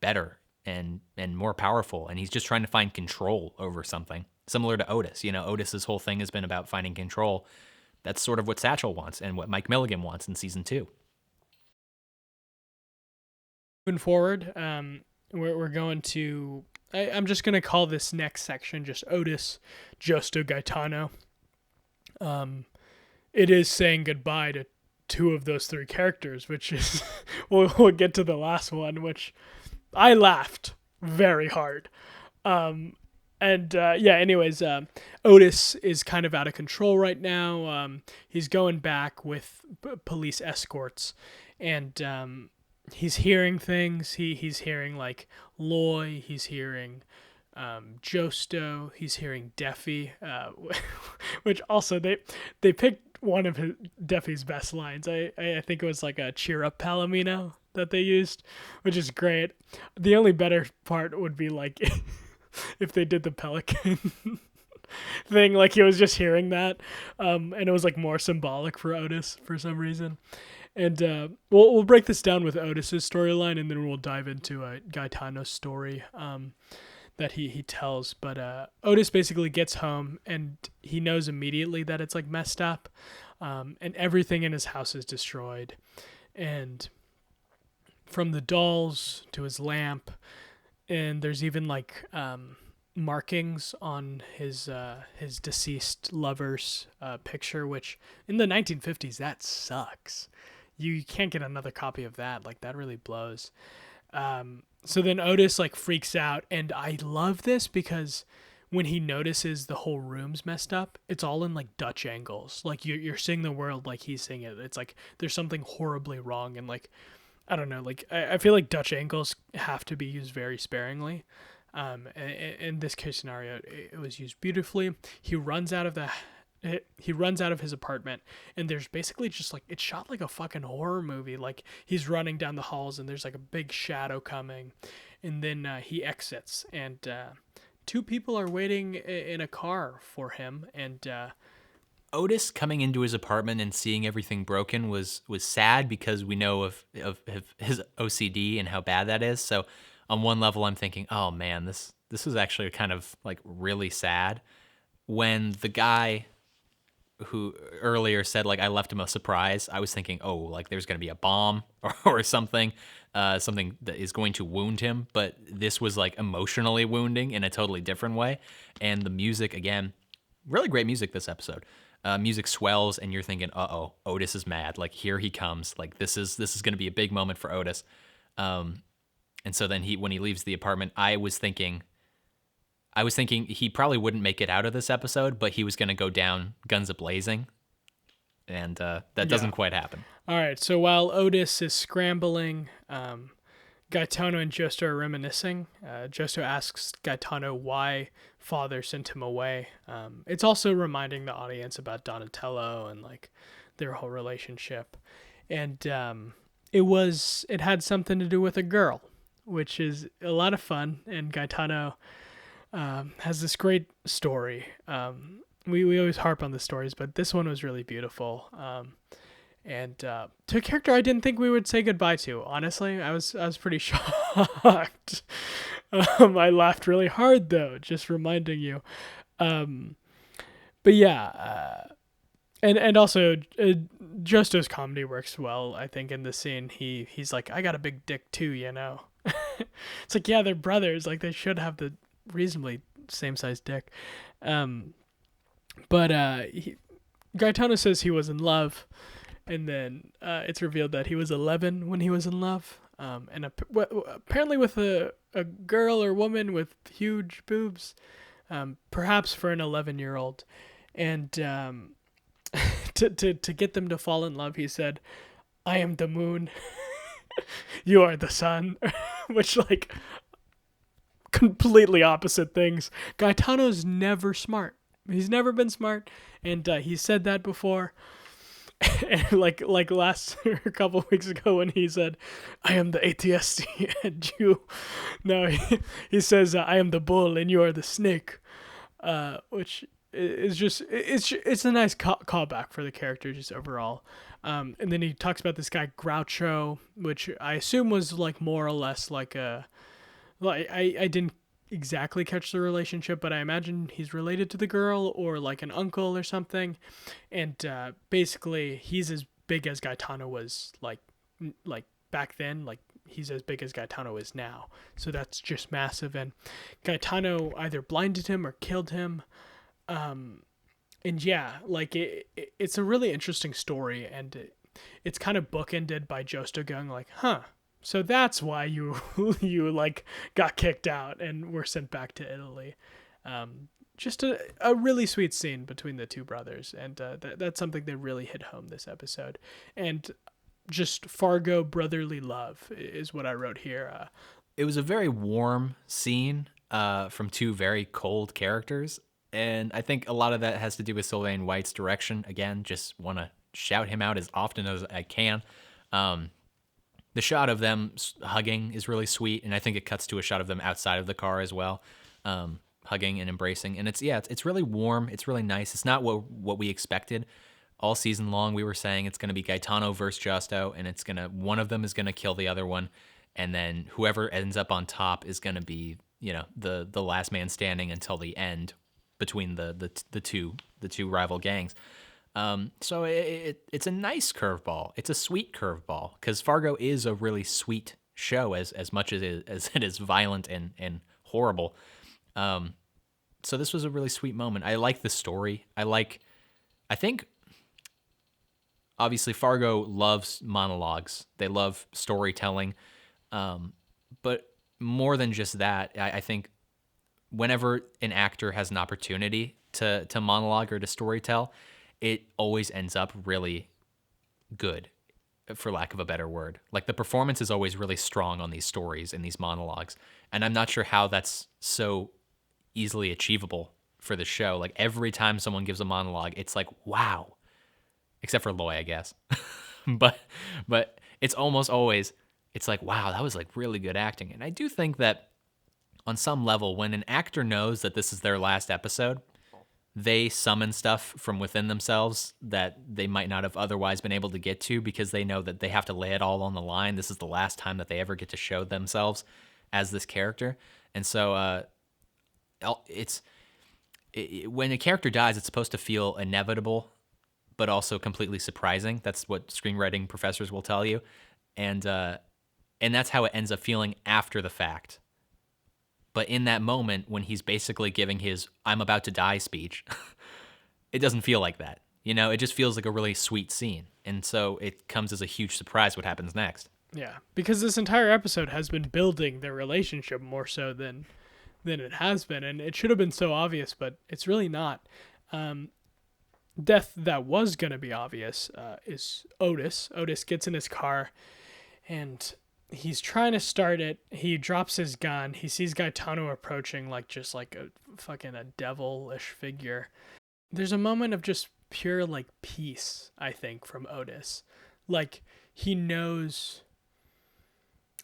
better and more powerful, and he's just trying to find control over something. Similar to Otis. Otis's whole thing has been about finding control. That's sort of what Satchel wants and what Mike Milligan wants in season 2. Moving forward, we're going to... I'm just going to call this next section just Odis, Justo Gaetano. It is saying goodbye to 2 of those 3 characters, which is... we'll get to the last one, which I laughed very hard. Anyways, Otis is kind of out of control right now. He's going back with police escorts, and he's hearing things. He's hearing, like, Loy. He's hearing Josto. He's hearing Deffy, which also they picked one of Deffy's best lines. I think it was like a cheer up Palomino that they used, which is great. The only better part would be, like, if they did the pelican thing, like he was just hearing that, and it was, like, more symbolic for Otis for some reason. And we'll break this down with Otis's storyline, and then we'll dive into Gaetano's story that he tells. But Otis basically gets home, and he knows immediately that it's, like, messed up, and everything in his house is destroyed, and from the dolls to his lamp. And there's even, like, markings on his deceased lover's picture, which in the 1950s, that sucks. You can't get another copy of that. Like, that really blows. So then Otis, like, freaks out, and I love this because when he notices the whole room's messed up, it's all in, like, Dutch angles. Like, you're seeing the world like he's seeing it. It's like there's something horribly wrong, and, like, I don't know, like, I feel like Dutch angles have to be used very sparingly. In this case scenario, it was used beautifully. He runs out of his apartment, and there's basically just, like, it's shot like a fucking horror movie. Like, he's running down the halls, and there's, like, a big shadow coming, and then he exits, and 2 people are waiting in a car for him, and Otis coming into his apartment and seeing everything broken was sad, because we know of his OCD and how bad that is. So on one level, I'm thinking, oh man, this is actually kind of, like, really sad. When the guy who earlier said, like, I left him a surprise, I was thinking, oh, like, there's going to be a bomb or something that is going to wound him. But this was, like, emotionally wounding in a totally different way. And the music, again, really great music this episode. Music swells, and you're thinking, uh-oh, Otis is mad. Like, here he comes. Like, this is going to be a big moment for Otis. And so then when he leaves the apartment, I was thinking he probably wouldn't make it out of this episode, but he was going to go down guns a-blazing. And that doesn't quite happen. All right, so while Otis is scrambling, Gaetano and Giusto are reminiscing. Giusto asks Gaetano why father sent him away. It's also reminding the audience about Donatello and like their whole relationship. And it had something to do with a girl, which is a lot of fun. And Gaetano has this great story. We always harp on the stories, but this one was really beautiful. And to a character I didn't think we would say goodbye to. Honestly, I was pretty shocked. I laughed really hard though, just reminding you. But yeah, and also Justo's comedy works well. I think in the scene he's like, I got a big dick too, you know. It's like, yeah, they're brothers. Like they should have the reasonably same size dick. But Gaetano says he was in love. And then it's revealed that he was 11 when he was in love, and apparently with a girl or woman with huge boobs, perhaps for an 11-year-old. And to get them to fall in love, he said, "I am the moon, you are the sun," which like completely opposite things. Gaetano's never smart. He's never been smart, and he said that before. And like last a couple of weeks ago when he said, "I am the ATST and you," no, he says, "I am the bull and you are the snake," which is just it's a nice callback for the character just overall. And then he talks about this guy Groucho, which I assume was like more or less like I didn't exactly catch the relationship, but I imagine he's related to the girl or like an uncle or something. And basically he's as big as Gaetano was like back then. Like he's as big as Gaetano is now, so that's just massive. And Gaetano either blinded him or killed him. And yeah, like it's a really interesting story, and it's kind of bookended by Josto going like, huh, so that's why you like got kicked out and were sent back to Italy. Just a really sweet scene between the two brothers, and that's something that really hit home this episode. And just Fargo brotherly love is what I wrote here. It was a very warm scene from two very cold characters, and I think a lot of that has to do with Sylvain White's direction. Again, just want to shout him out as often as I can. The shot of them hugging is really sweet, and I think it cuts to a shot of them outside of the car as well, hugging and embracing. And it's really warm. It's really nice. It's not what we expected. All season long, we were saying it's going to be Gaetano versus Justo, and one of them is going to kill the other one, and then whoever ends up on top is going to be, the last man standing until the end between the two rival gangs. So it's a nice curveball. It's a sweet curveball, because Fargo is a really sweet show as much as it is violent and horrible. So this was a really sweet moment. I like the story. I think obviously Fargo loves monologues. They love storytelling. But more than just that, I think whenever an actor has an opportunity to monologue or to storytell, it always ends up really good, for lack of a better word. Like the performance is always really strong on these stories and these monologues. And I'm not sure how that's so easily achievable for the show. Like every time someone gives a monologue, it's like, wow. Except for Loy, I guess. but it's almost always, it's like, wow, that was like really good acting. And I do think that on some level, when an actor knows that this is their last episode, they summon stuff from within themselves that they might not have otherwise been able to get to, because they know that they have to lay it all on the line. This is the last time that they ever get to show themselves as this character. And so when a character dies, it's supposed to feel inevitable, but also completely surprising. That's what screenwriting professors will tell you. And that's how it ends up feeling after the fact. But in that moment, when he's basically giving his "I'm about to die" speech, it doesn't feel like that. It just feels like a really sweet scene. And so it comes as a huge surprise what happens next. Yeah, because this entire episode has been building their relationship more so than it has been. And it should have been so obvious, but it's really not. Death that was going to be obvious is Otis. Otis gets in his car, and he's trying to start it. He drops his gun. He sees Gaetano approaching just like a fucking a devilish figure. There's a moment of just pure like peace, I think, from Odis. Like he knows.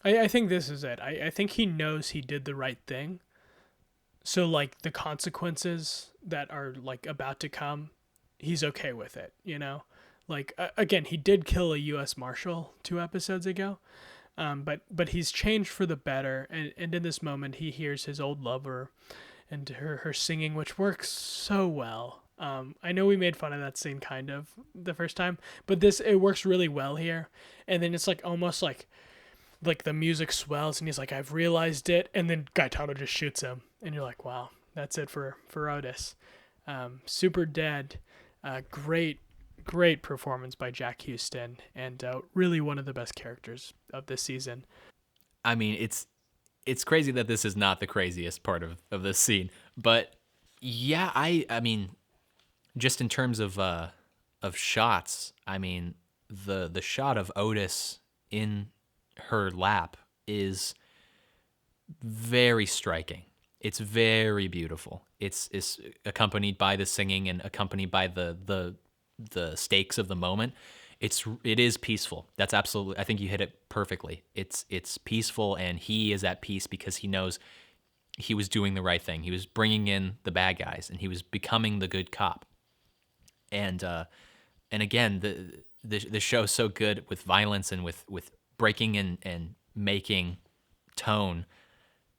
I think this is it. I think he knows he did the right thing. So like the consequences that are like about to come, he's okay with it, you know? Like again, he did kill a US Marshal 2 episodes ago. But he's changed for the better, and in this moment he hears his old lover and her singing, which works so well. I know we made fun of that scene kind of the first time, but it works really well here. And then it's like almost like the music swells and he's like, I've realized it, and then Gaetano just shoots him, and you're like, wow, that's it for Odis. Super dead. Great performance by Jack Houston, and really one of the best characters of this season. I mean, it's crazy that this is not the craziest part of this scene, but yeah, I mean, just in terms of shots, I mean, the shot of Odis in her lap is very striking. It's very beautiful. It's accompanied by the singing and accompanied by the stakes of the moment. It is peaceful. That's absolutely, I think you hit it perfectly. It's peaceful, and he is at peace because he knows he was doing the right thing. He was bringing in the bad guys, and he was becoming the good cop. And again, the show is so good with violence and with breaking and making tone,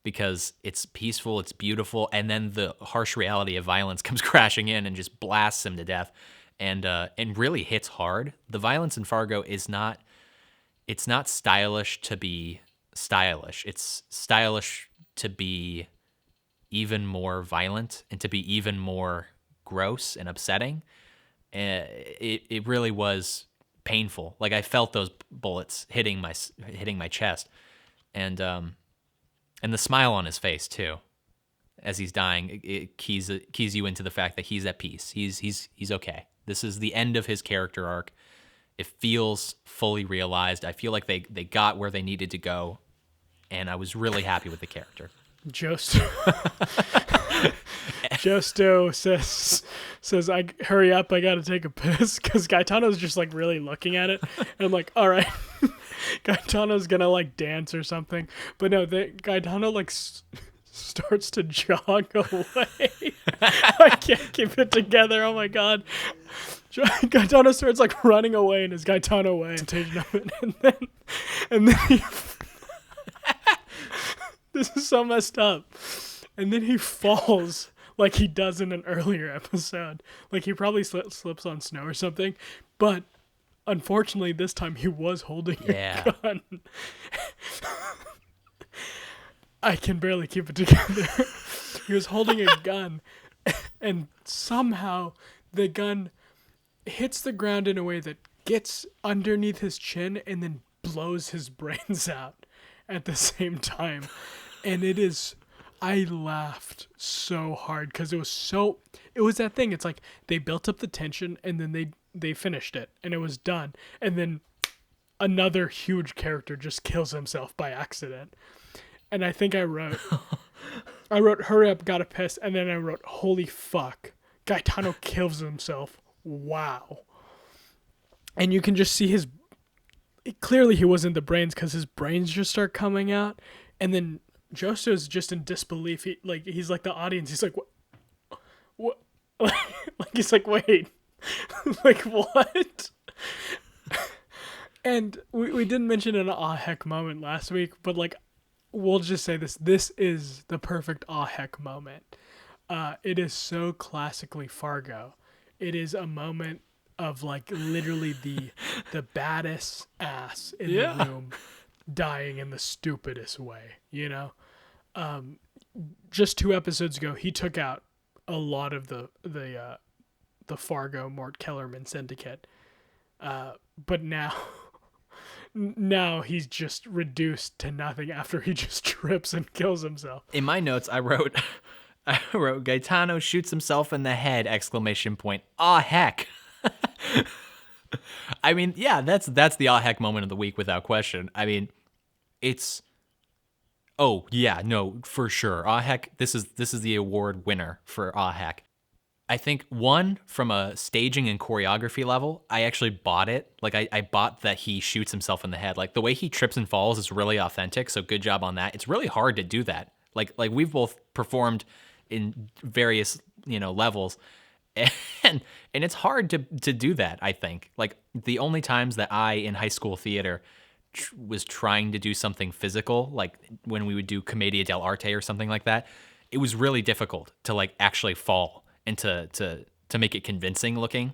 because it's peaceful, it's beautiful, and then the harsh reality of violence comes crashing in and just blasts him to death. And really hits hard. The violence in Fargo it's not stylish to be stylish. It's stylish to be even more violent and to be even more gross and upsetting. It really was painful. Like I felt those bullets hitting my chest, and the smile on his face too, as he's dying. It keys you into the fact that he's at peace. He's okay. This is the end of his character arc. It feels fully realized. I feel like they got where they needed to go, and I was really happy with the character. Josto says, "I hurry up, I gotta take a piss," because Gaetano's just like really looking at it, and I'm like, all right, Gaetano's gonna like dance or something, but no, Gaetano like starts to jog away. I can't keep it together. Oh my god. Gaetano starts like running away in his Gaetano way, and then he this is so messed up. And then he falls like he does in an earlier episode. Like he probably slips on snow or something, but unfortunately this time he was holding a gun. I can barely keep it together. He was holding a gun, and somehow the gun hits the ground in a way that gets underneath his chin and then blows his brains out at the same time. And I laughed so hard because it was that thing. It's like they built up the tension and then they finished it and it was done. And then another huge character just kills himself by accident. And I think I wrote, hurry up, gotta piss. And then I wrote, holy fuck, Gaetano kills himself. Wow. And you can just see clearly he wasn't the brains because his brains just start coming out. And then Josto's just in disbelief. He's like the audience. He's like, what? Like he's like, wait, like what? And we didn't mention an aw heck moment last week, but like, we'll just say this is the perfect aw heck moment. It is so classically Fargo. It is a moment of like literally the baddest ass in the room dying in the stupidest way, you know? Just 2 episodes ago, he took out a lot of the Fargo Mort Kellerman syndicate. But now he's just reduced to nothing after he just trips and kills himself. In my notes, I wrote Gaetano shoots himself in the head, ! Aw heck. I mean, yeah, that's the aw heck moment of the week without question. I mean, it's oh yeah, no, for sure. Ah heck, this is the award winner for ah heck. I think one, from a staging and choreography level, I actually bought it. Like I bought that he shoots himself in the head. Like the way he trips and falls is really authentic. So good job on that. It's really hard to do that. Like we've both performed in various, levels. And it's hard to do that, I think. Like the only times that I in high school theater was trying to do something physical, like when we would do Commedia dell'arte or something like that, it was really difficult to like actually fall and to make it convincing looking.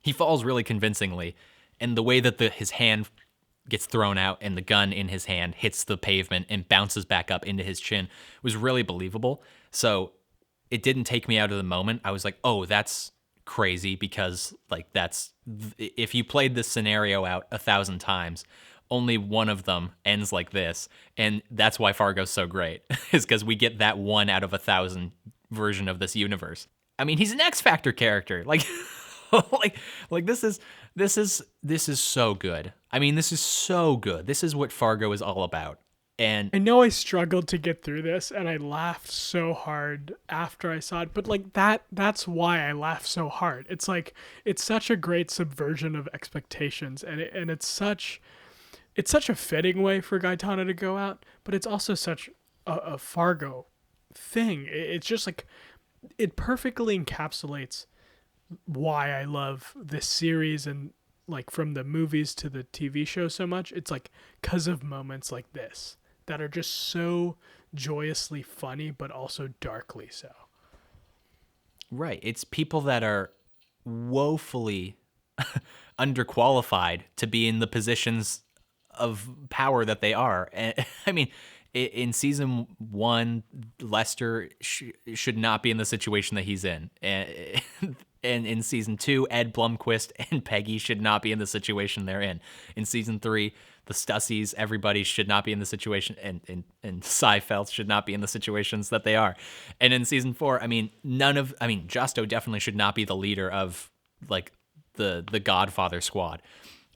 He falls really convincingly, and the way that his hand gets thrown out and the gun in his hand hits the pavement and bounces back up into his chin was really believable. So it didn't take me out of the moment. I was like, oh, that's crazy, because like if you played this scenario out 1,000 times, only one of them ends like this. And that's why Fargo's so great, is because we get that 1 out of 1,000 version of this universe. I mean, he's an X Factor character. Like, like this is so good. I mean, this is so good. This is what Fargo is all about. And I know I struggled to get through this, and I laughed so hard after I saw it, but like that's why I laughed so hard. It's like, it's such a great subversion of expectations, and it's such a fitting way for Gaetano to go out, but it's also such a Fargo thing. It's just like, it perfectly encapsulates why I love this series, and like from the movies to the TV show so much. It's like, 'cause of moments like this that are just so joyously funny, but also darkly so. right, it's people that are woefully underqualified to be in the positions of power that they are. And I mean, in season 1, Lester should not be in the situation that he's in. And in season 2, Ed Blumquist and Peggy should not be in the situation they're in. In season 3, the Stussies, everybody should not be in the situation, and Seinfeld should not be in the situations that they are. And in season 4, I mean, Justo definitely should not be the leader of like the Godfather squad.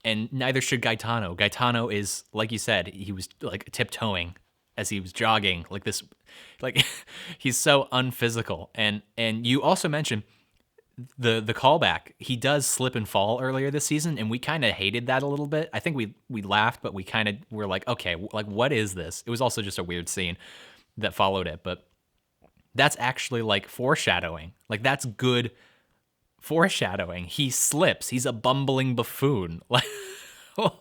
And neither should Gaetano. Gaetano is, like you said, he was like tiptoeing as he was jogging, like this, like he's so unphysical. And you also mentioned the callback. He does slip and fall earlier this season, and we kind of hated that a little bit. I think we laughed, but we kind of were like, okay, like what is this? It was also just a weird scene that followed it, but that's actually like foreshadowing. Like that's good foreshadowing. He slips. He's a bumbling buffoon.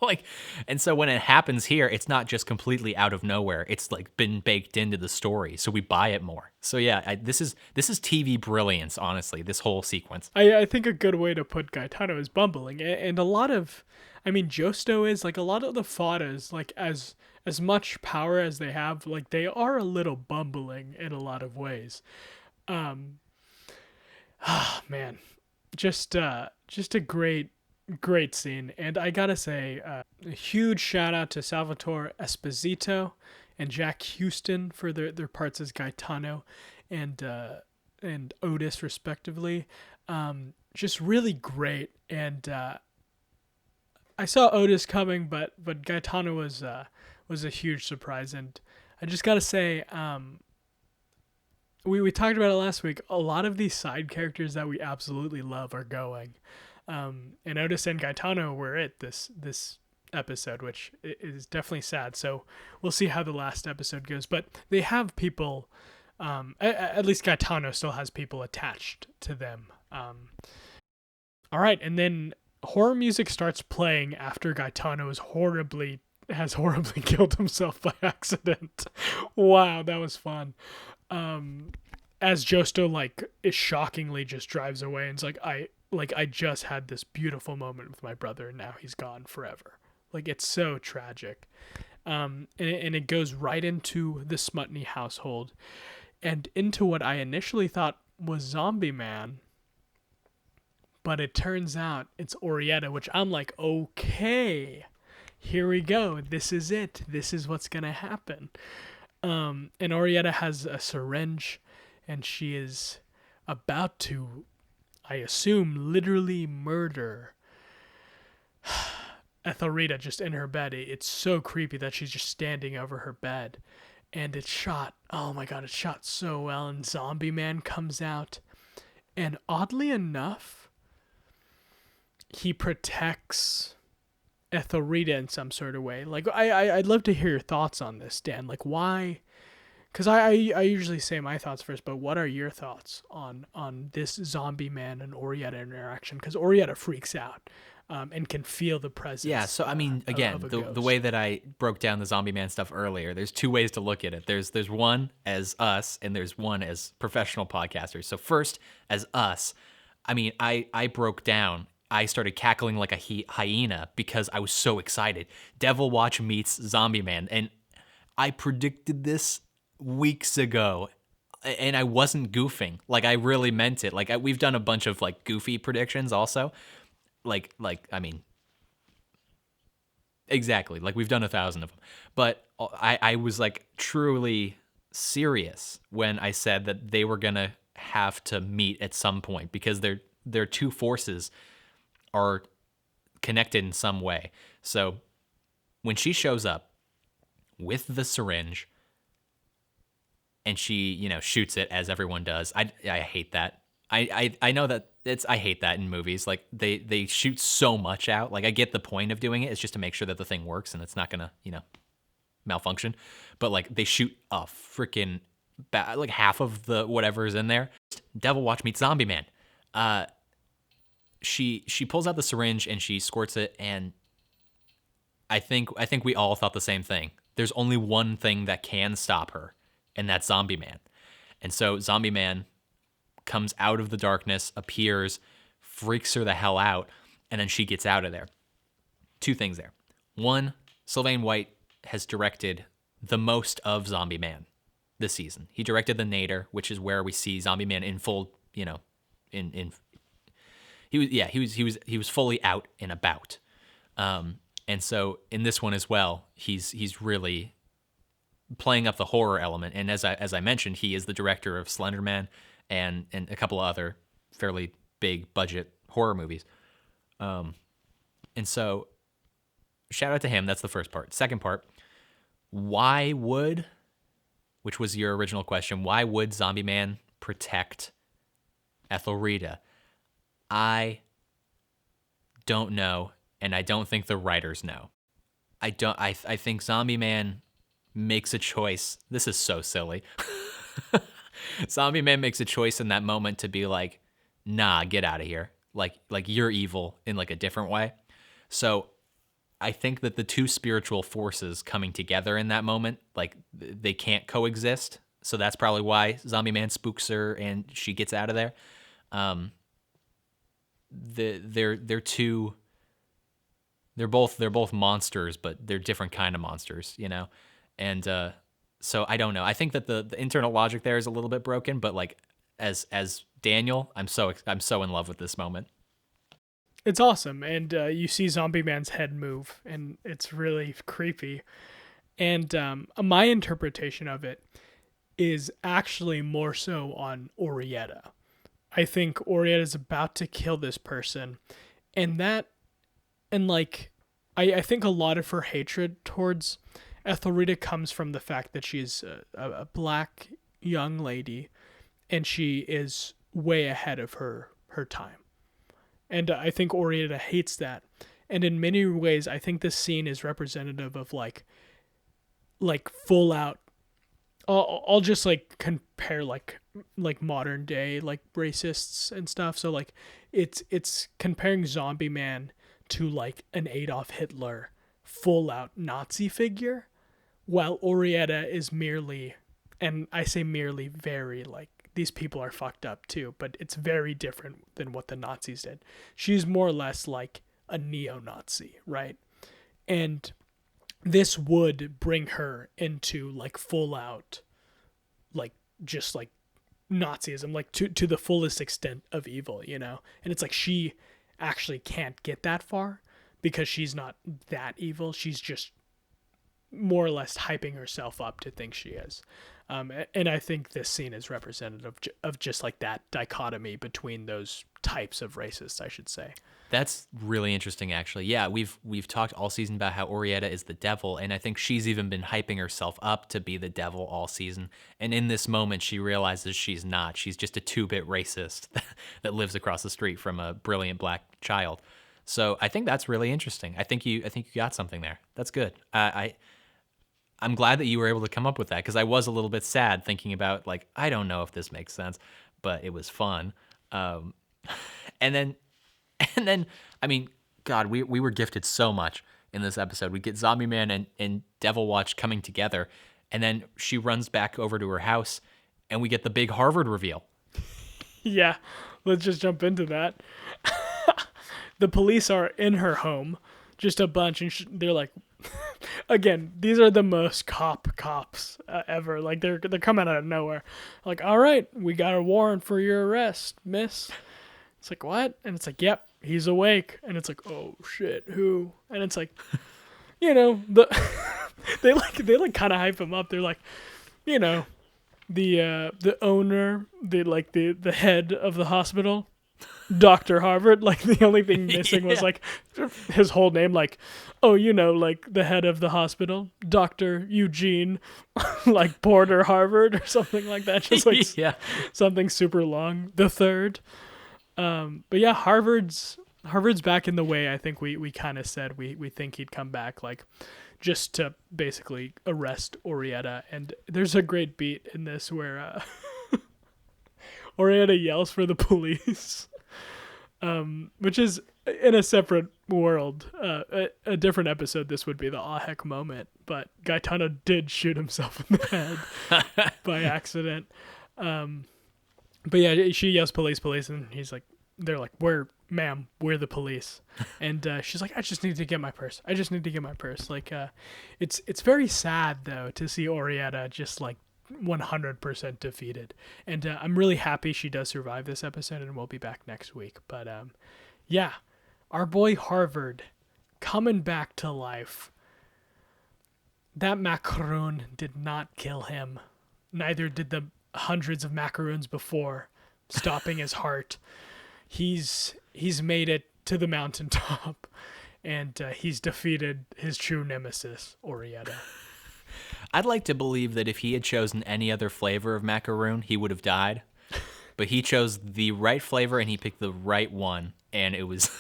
Like, and so when it happens here, it's not just completely out of nowhere. It's like been baked into the story, so we buy it more. So yeah, this is TV brilliance. Honestly, this whole sequence. I think a good way to put Gaetano is bumbling, and a lot of, I mean, Justo is like, a lot of the Faddas, like as much power as they have, like they are a little bumbling in a lot of ways. Man, just a great scene. And I gotta say, a huge shout out to Salvatore Esposito and Jack Houston for their parts as Gaetano and Otis respectively. Just really great. And I saw Otis coming, but Gaetano was a huge surprise. And I just gotta say, we talked about it last week. A lot of these side characters that we absolutely love are going. And Odis and Gaetano were it this episode, which is definitely sad. So we'll see how the last episode goes. But they have people, at least Gaetano still has people attached to them. All right, and then horror music starts playing after Gaetano has horribly killed himself by accident. Wow, that was fun. As Justo is shockingly just drives away and it's like, I just had this beautiful moment with my brother and now he's gone forever. Like, it's so tragic. And it goes right into the Smutny household and into what I initially thought was Zombie Man. But it turns out it's Oraetta, which I'm like, okay, here we go. This is it. This is what's going to happen. And Oraetta has a syringe and she is about to, I assume, literally murder Ethelrida just in her bed. It's so creepy that she's just standing over her bed. And it's shot, oh my god, it's shot so well. And Zombie Man comes out. And oddly enough, he protects Ethelrida in some sort of way. Like, I'd love to hear your thoughts on this, Dan. Like, why? Because I usually say my thoughts first, but what are your thoughts on this Zombie Man and Oraetta interaction? Because Oraetta freaks out and can feel the presence. Yeah, so I mean, again, of a the ghost. way that I broke down the Zombie Man stuff earlier, there's two ways to look at it. There's one as us, and there's one as professional podcasters. So first, as us, I mean, I broke down. I started cackling like a hyena because I was so excited. Devil Watch meets Zombie Man, and I predicted this weeks ago, and I wasn't goofing. Like, I really meant it. Like, we've done a bunch of like goofy predictions also. Like I mean, exactly. Like, we've done 1,000 of them, but I was like truly serious when I said that they were gonna have to meet at some point because their two forces are connected in some way. So when she shows up with the syringe and she, you know, shoots it as everyone does, I hate that. I know that I hate that in movies. Like, they shoot so much out. Like, I get the point of doing it. It's just to make sure that the thing works and it's not gonna, you know, malfunction. But like, they shoot a freaking like half of the whatever's in there. Devil Watch meets Zombie Man. She pulls out the syringe and she squirts it, and I think we all thought the same thing. There's only one thing that can stop her, and that's Zombie Man. And so Zombie Man comes out of the darkness, appears, freaks her the hell out, and then she gets out of there. Two things there. One, Sylvain White has directed the most of Zombie Man this season. He directed The Nader, which is where we see Zombie Man in full, you know, he was fully out and about. And so in this one as well, he's really playing up the horror element. And as I mentioned, he is the director of Slender Man and a couple of other fairly big budget horror movies. And so shout out to him. That's the first part. Second part, which was your original question, why would Zombie Man protect Ethelrida? I don't know, and I don't think the writers know. I think Zombie Man makes a choice. This is so silly. Zombie Man makes a choice in that moment to be like, nah, get out of here. Like you're evil in like a different way. So I think that the two spiritual forces coming together in that moment, like, they can't coexist. So that's probably why Zombie Man spooks her and she gets out of there. They're both monsters, but they're different kind of monsters, you know? And so I don't know. I think that the internal logic there is a little bit broken, but like, as Daniel, I'm so in love with this moment. It's awesome, and you see Zombie Man's head move, and it's really creepy. And my interpretation of it is actually more so on Oraetta. I think Oraetta is about to kill this person, and I think a lot of her hatred towards Ethelrida comes from the fact that she's a black young lady, and she is way ahead of her time. And I think Oraetta hates that. And in many ways, I think this scene is representative of like full out. I'll just like compare like modern day like racists and stuff. So like it's comparing Zombie Man to like an Adolf Hitler full out Nazi figure, while Oraetta is merely, and I say merely, very like, these people are fucked up too, but it's very different than what the Nazis did. She's more or less like a neo-Nazi, right? And this would bring her into like full out, like just like Nazism, like to the fullest extent of evil, you know? And it's like she actually can't get that far because she's not that evil. She's just more or less hyping herself up to think she is. And I think this scene is representative of just like that dichotomy between those types of racists, I should say. That's really interesting, actually. Yeah, we've talked all season about how Oraetta is the devil, and I think she's even been hyping herself up to be the devil all season. And in this moment, she realizes she's not. She's just a 2-bit racist that lives across the street from a brilliant black child. So I think that's really interesting. I think you got something there. That's good. I'm glad that you were able to come up with that, because I was a little bit sad thinking about, like, I don't know if this makes sense, but it was fun. And then, I mean, God, we were gifted so much in this episode. We get Zombie Man and Devil Watch coming together, and then she runs back over to her house, and we get the big Harvard reveal. Yeah, let's just jump into that. The police are in her home, just a bunch, and they're like, again, these are the most cops ever. Like, they're coming out of nowhere. Like, all right, we got a warrant for your arrest, miss. It's like, what? And it's like, yep, he's awake. And it's like, oh shit, who? And it's like, they kind of hype him up. They're like, the owner, the head of the hospital, Dr. Harvard. Like, the only thing missing was like his whole name, like, like the head of the hospital, Dr. Eugene, like Porter Harvard or something like that. Just like something super long. The third. But yeah, Harvard's back in the way. I think we kind of said we think he'd come back, like, just to basically arrest Oraetta. And there's a great beat in this where Oraetta yells for the police, which is in a separate world, a different episode. This would be the aw heck moment, but Gaetano did shoot himself in the head by accident. But yeah, she yells police, and they're like, we're the police. And she's like, I just need to get my purse. Like, it's very sad though to see Oraetta just like 100% defeated. And I'm really happy she does survive this episode, and we'll be back next week. But yeah, our boy Harvard coming back to life. That macaroon did not kill him. Neither did the hundreds of macaroons before stopping his heart. He's made it to the mountaintop, and he's defeated his true nemesis, Oraetta. I'd like to believe that if he had chosen any other flavor of macaroon, he would have died. But he chose the right flavor, and he picked the right one, and it was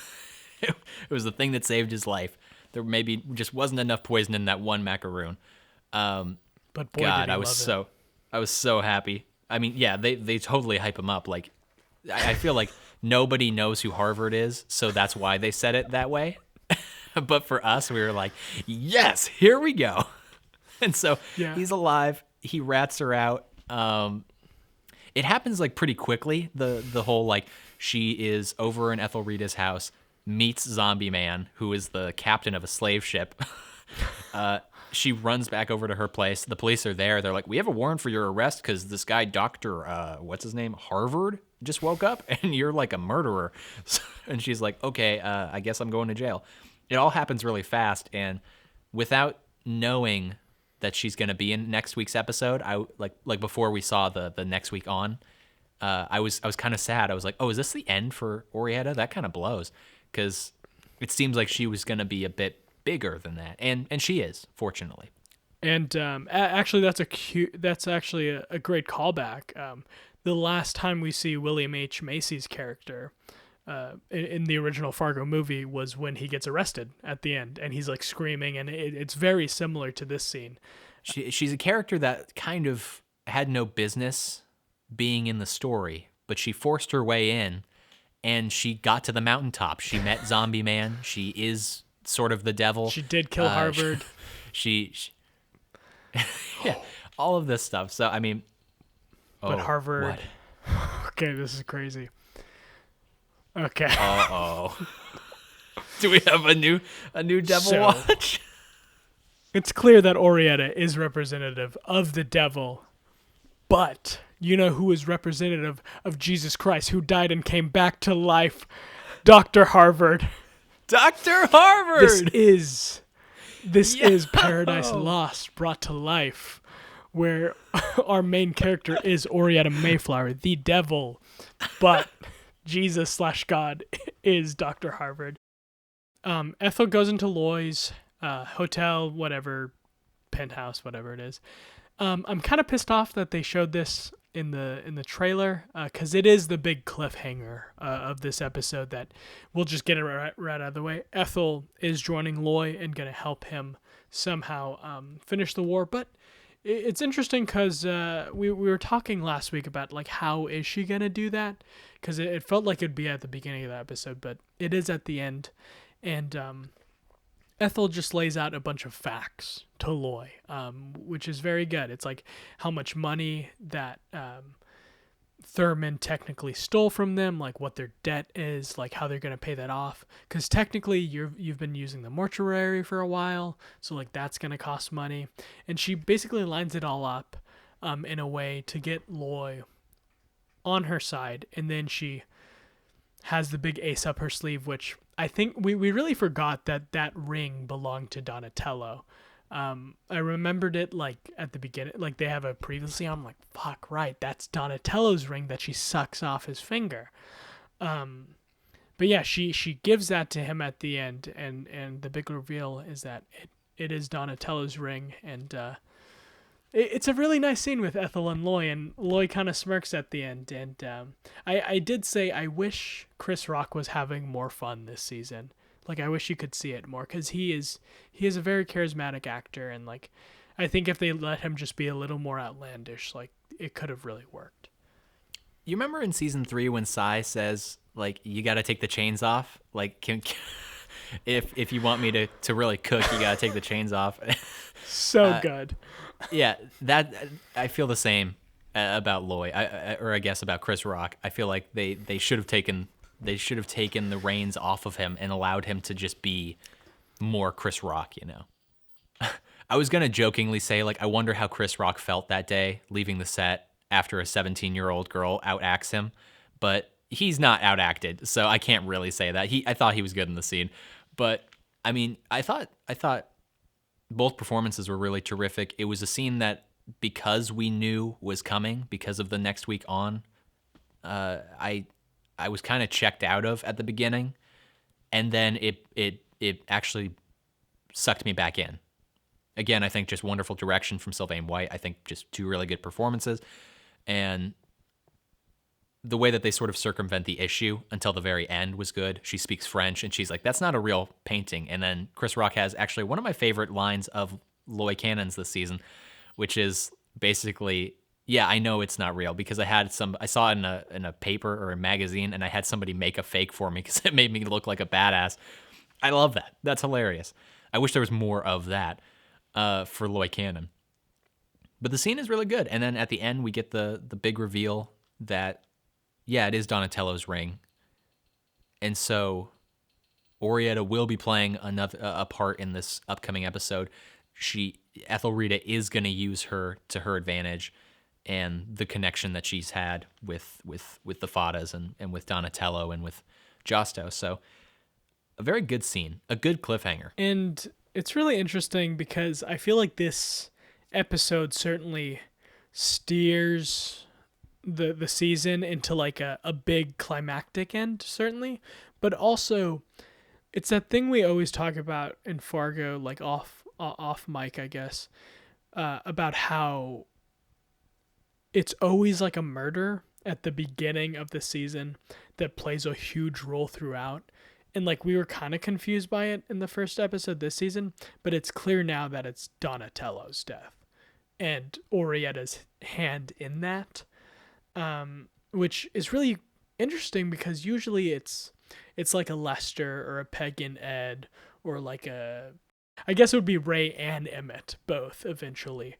it was the thing that saved his life. There maybe just wasn't enough poison in that one macaroon. But boy, God, did he I was so happy. I mean, yeah, they totally hype him up. Like, I feel like nobody knows who Harvard is, so that's why they said it that way. But for us, we were like, yes, here we go. And so he's alive. He rats her out. It happens like pretty quickly. The whole, like, she is over in Ethelrida's house, meets Zombie Man, who is the captain of a slave ship. She runs back over to her place. The police are there. They're like, we have a warrant for your arrest because this guy, Dr. What's his name? Harvard just woke up and you're like a murderer. And she's like, okay, I guess I'm going to jail. It all happens really fast. And without knowing that she's going to be in next week's episode, I like before we saw the next week on, I was kind of sad. I was like, oh, is this the end for Oraetta? That kind of blows, because it seems like she was going to be a bit bigger than that, and she is, fortunately. And actually, that's actually a great callback. The last time we see William H. Macy's character in the original Fargo movie was when he gets arrested at the end, and he's like screaming, and it's very similar to this scene. She's a character that kind of had no business being in the story, but she forced her way in, and she got to the mountaintop. She met Zombie Man. She is sort of the devil. She did kill Harvard. She yeah, all of this stuff. So I mean, but Harvard. What? Okay, this is crazy. Okay. Do we have a new devil watch? It's clear that Oraetta is representative of the devil, but you know who is representative of Jesus Christ, who died and came back to life? Dr. Harvard. Dr. Harvard! This is This is Paradise Lost brought to life, where our main character is Oraetta Mayflower, the devil, but Jesus/God is Dr. Harvard. Ethel goes into Loy's hotel, whatever, penthouse, whatever it is. I'm kind of pissed off that they showed this in the trailer, because it is the big cliffhanger of this episode that we'll just get it right out of the way. Ethel is joining Loy and going to help him somehow finish the war, but it's interesting because we were talking last week about like how is she going to do that, because it felt like it'd be at the beginning of the episode, but it is at the end, and Ethel just lays out a bunch of facts to Loy, which is very good. It's like how much money that Thurman technically stole from them, like what their debt is, like how they're going to pay that off. Because technically you've been using the mortuary for a while, so like that's going to cost money. And she basically lines it all up in a way to get Loy on her side, and then she has the big ace up her sleeve, which I think we really forgot that ring belonged to Donatello. I remembered it like at the beginning, like they have a previously. I'm like, fuck, right, that's Donatello's ring that she sucks off his finger. But yeah, she gives that to him at the end, and the big reveal is that it is Donatello's ring, and it's a really nice scene with Ethel and Loy, and Loy kind of smirks at the end. And I did say I wish Chris Rock was having more fun this season. Like, I wish you could see it more, because he is a very charismatic actor, and like I think if they let him just be a little more outlandish, like it could have really worked. You remember in season 3 when Sai says like you got to take the chains off? Like if you want me to really cook, you got to take the chains off. So good. Yeah, that I feel the same about Loy, or I guess about Chris Rock. I feel like they should have taken the reins off of him and allowed him to just be more Chris Rock, you know. I was gonna jokingly say, like, I wonder how Chris Rock felt that day leaving the set after a 17-year-old girl outacts him, but he's not outacted, so I can't really say that. I thought he was good in the scene, but I mean, I thought both performances were really terrific. It was a scene that, because we knew was coming because of the next week on, I was kind of checked out of at the beginning, and then it actually sucked me back in. Again, I think just wonderful direction from Sylvain White. I think just 2 really good performances, and the way that they sort of circumvent the issue until the very end was good. She speaks French, and she's like, that's not a real painting. And then Chris Rock has actually one of my favorite lines of Loy Cannon's this season, which is basically, yeah, I know it's not real, because I saw it in a paper or a magazine, and I had somebody make a fake for me because it made me look like a badass. I love that. That's hilarious. I wish there was more of that for Loy Cannon. But the scene is really good. And then at the end, we get the big reveal that, yeah, it is Donatello's ring. And so Oraetta will be playing a part in this upcoming episode. Ethelrida is going to use her to her advantage, and the connection that she's had with the Faddas and with Donatello and with Josto. So a very good scene, a good cliffhanger. And it's really interesting because I feel like this episode certainly steers the season into like a big climactic end, certainly, but also it's that thing we always talk about in Fargo, like off mic, I guess, about how it's always like a murder at the beginning of the season that plays a huge role throughout. And like we were kind of confused by it in the first episode this season, but it's clear now that it's Donatello's death and Orietta's hand in that, which is really interesting because usually it's like a Lester or a Peg and Ed, or like I guess it would be Ray and Emmett both eventually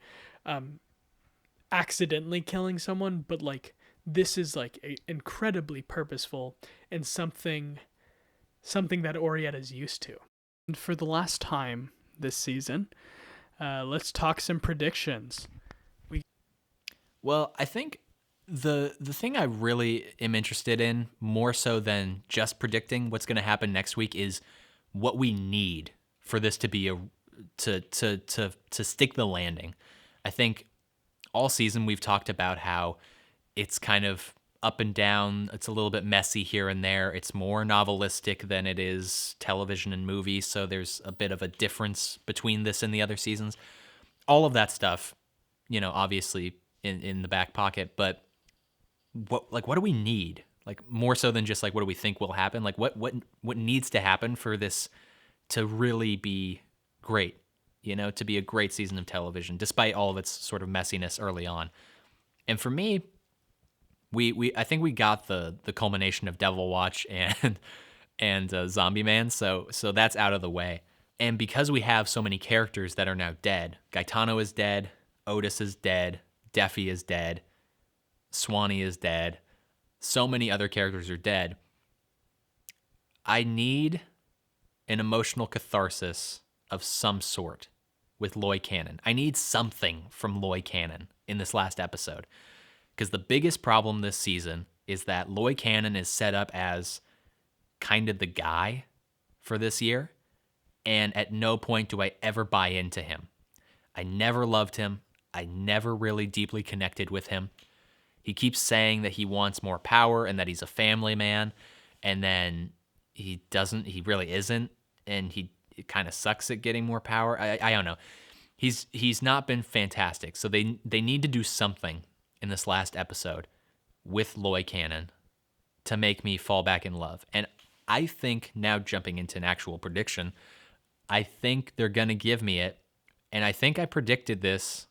accidentally killing someone, but like this is like incredibly purposeful and something that Orietta's used to. And for the last time this season, let's talk some predictions. Well, I think the thing I really am interested in, more so than just predicting what's going to happen next week, is what we need for this to be to stick the landing. I think all season we've talked about how it's kind of up and down. It's a little bit messy here and there. It's more novelistic than it is television and movies, so there's a bit of a difference between this and the other seasons. All of that stuff, obviously in the back pocket, but what do we need? Like, more so than just like what do we think will happen? Like what needs to happen for this to really be great, to be a great season of television, despite all of its sort of messiness early on. And for me, I think we got the culmination of Devil Watch and Zombie Man, so that's out of the way. And because we have so many characters that are now dead, Gaetano is dead, Odis is dead, Deafy is dead, Swanee is dead, so many other characters are dead. I need an emotional catharsis of some sort with Loy Cannon. I need something from Loy Cannon in this last episode. Because the biggest problem this season is that Loy Cannon is set up as kind of the guy for this year, and at no point do I ever buy into him. I never loved him. I never really deeply connected with him. He keeps saying that he wants more power and that he's a family man, and then he really isn't, and he kind of sucks at getting more power. I don't know. He's not been fantastic, so they need to do something in this last episode with Loy Cannon to make me fall back in love. And I think, now jumping into an actual prediction, I think they're going to give me it. And I think I predicted this.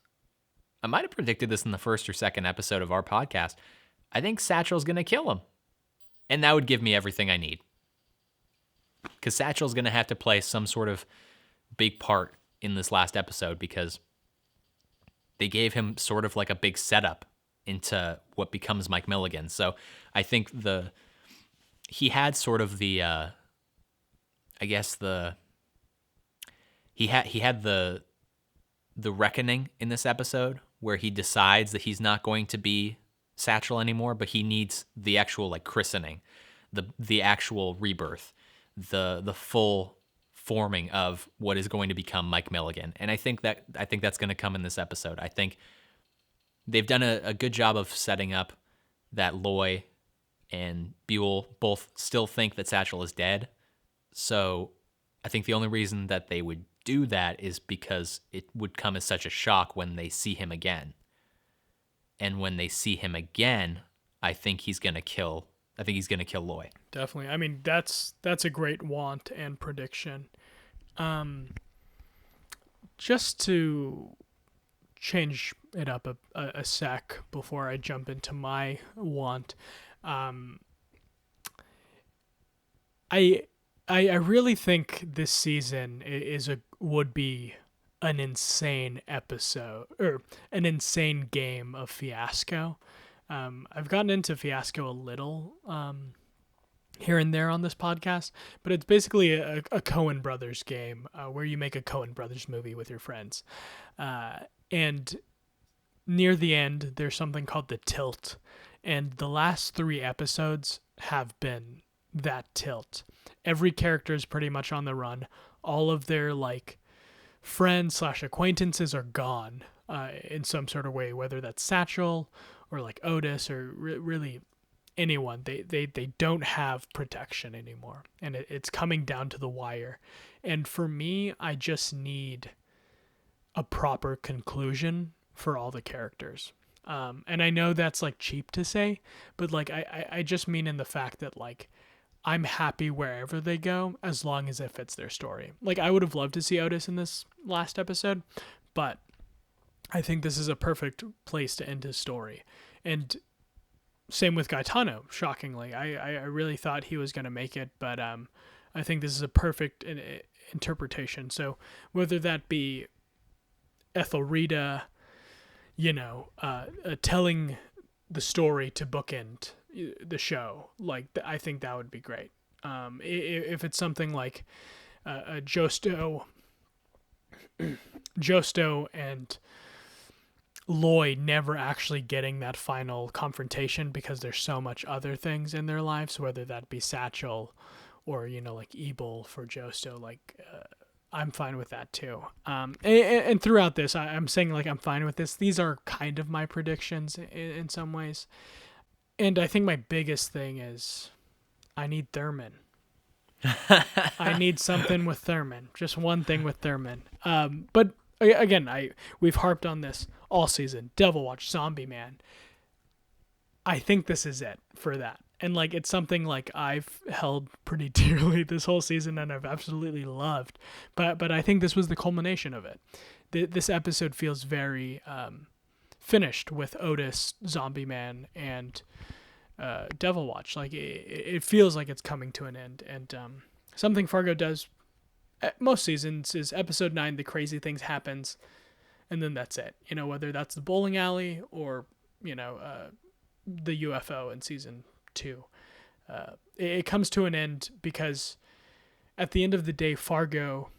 I might have predicted this in the first or second episode of our podcast. I think Satchel's going to kill him. And that would give me everything I need. Because Satchel's going to have to play some sort of big part in this last episode, because they gave him sort of like a big setup into what becomes Mike Milligan. So I think he had sort of he had the reckoning in this episode where he decides that he's not going to be Satchel anymore, but he needs the actual like christening, the actual rebirth, the full forming of what is going to become Mike Milligan. And I think that's going to come in this episode. I think they've done a good job of setting up that Loy and Buell both still think that Satchel is dead. So I think the only reason that they would do that is because it would come as such a shock when they see him again. And when they see him again, I think he's going to kill Loy. Definitely. I mean, that's a great want and prediction. Just to change it up a sec before I jump into my want, I really think this season would be an insane episode, or an insane game of Fiasco. I've gotten into Fiasco a little here and there on this podcast, but it's basically a Coen Brothers game where you make a Coen Brothers movie with your friends. And near the end, there's something called the tilt. And the last 3 episodes have been that tilt. Every character is pretty much on the run. All of their like friends / acquaintances are gone in some sort of way, whether that's Satchel or like Odis or really anyone. They don't have protection anymore, and it's coming down to the wire. And for me, I just need a proper conclusion for all the characters. And I know that's like cheap to say, but like I just mean in the fact that like I'm happy wherever they go as long as it fits their story. Like I would have loved to see Odis in this last episode, but I think this is a perfect place to end his story. And same with Gaetano, shockingly. I really thought he was going to make it, but I think this is a perfect interpretation. So whether that be Ethelrida, telling the story to bookend the show, like I think that would be great. If it's something like Josto and Loy never actually getting that final confrontation because there's so much other things in their lives, whether that be Satchel or like Ebel for Josto, like I'm fine with that too. And throughout this, I'm saying like I'm fine with this. These are kind of my predictions in some ways. And I think my biggest thing is I need Thurman. I need something with Thurman. Just one thing with Thurman. But again, we've harped on this all season. Devil Watch, Zombie Man. I think this is it for that. And like it's something like I've held pretty dearly this whole season and I've absolutely loved. But I think this was the culmination of it. This episode feels very finished with Otis, Zombie Man, and Devil Watch. Like it feels like it's coming to an end. And something Fargo does at most seasons is episode 9, the crazy things happens, and then that's it. You know, whether that's the bowling alley or, you know, the UFO in season 2. It comes to an end because at the end of the day, Fargo,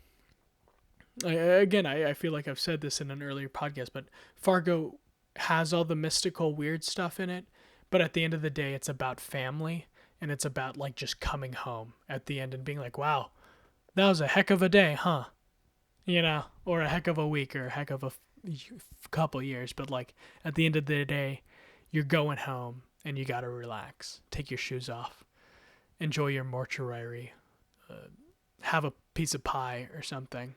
again, I feel like I've said this in an earlier podcast, but Fargo has all the mystical weird stuff in it, but at the end of the day, it's about family, and it's about like just coming home at the end and being like, wow, that was a heck of a day, huh? You know, or a heck of a week, or a heck of a couple years, but like at the end of the day, you're going home and you gotta relax, take your shoes off, enjoy your mortuary, have a piece of pie or something,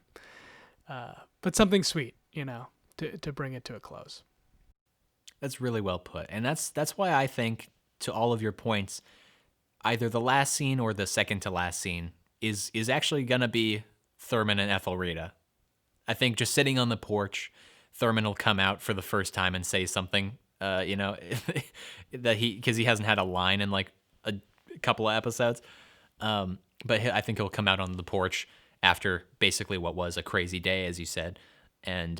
but something sweet, you know, to bring it to a close. That's really well put. And that's why I think, to all of your points, either the last scene or the second to last scene is actually going to be Thurman and Ethelrida. I think just sitting on the porch, Thurman will come out for the first time and say something, you know, that because he hasn't had a line in like a couple of episodes. But I think he'll come out on the porch after basically what was a crazy day, as you said. And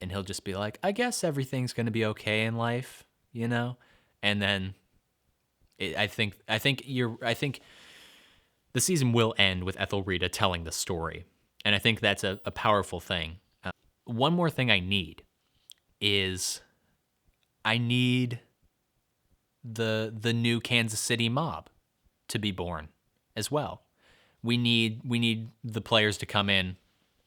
he'll just be like, I guess everything's going to be okay in life, you know? And then I think the season will end with Ethelrida telling the story. And I think that's a powerful thing. One more thing I need is I need the new Kansas City mob to be born as well. We need the players to come in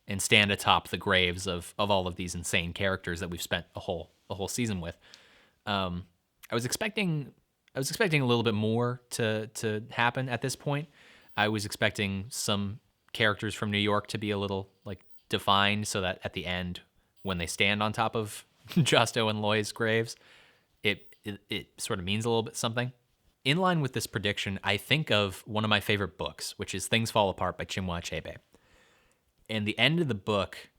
and stand atop the graves of all of these insane characters that we've spent a whole season with. I was expecting a little bit more to happen at this point. I was expecting some characters from New York to be a little like defined, so that at the end, when they stand on top of Justo and Loy's graves, it sort of means a little bit something. In line with this prediction, I think of one of my favorite books, which is Things Fall Apart by Chinua Achebe. And the end of the book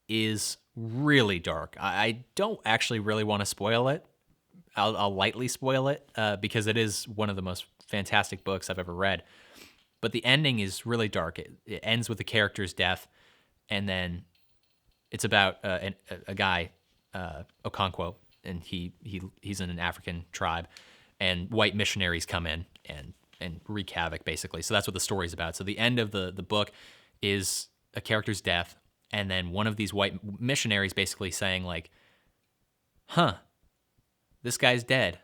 is really dark. I don't actually really want to spoil it. I'll lightly spoil it because it is one of the most fantastic books I've ever read. But the ending is really dark. It ends with the character's death, and then it's about a guy, Okonkwo, and he's in an African tribe, and white missionaries come in and wreak havoc, basically. So that's what the story's about. So the end of the book is a character's death, and then one of these white missionaries basically saying like, huh, this guy's dead.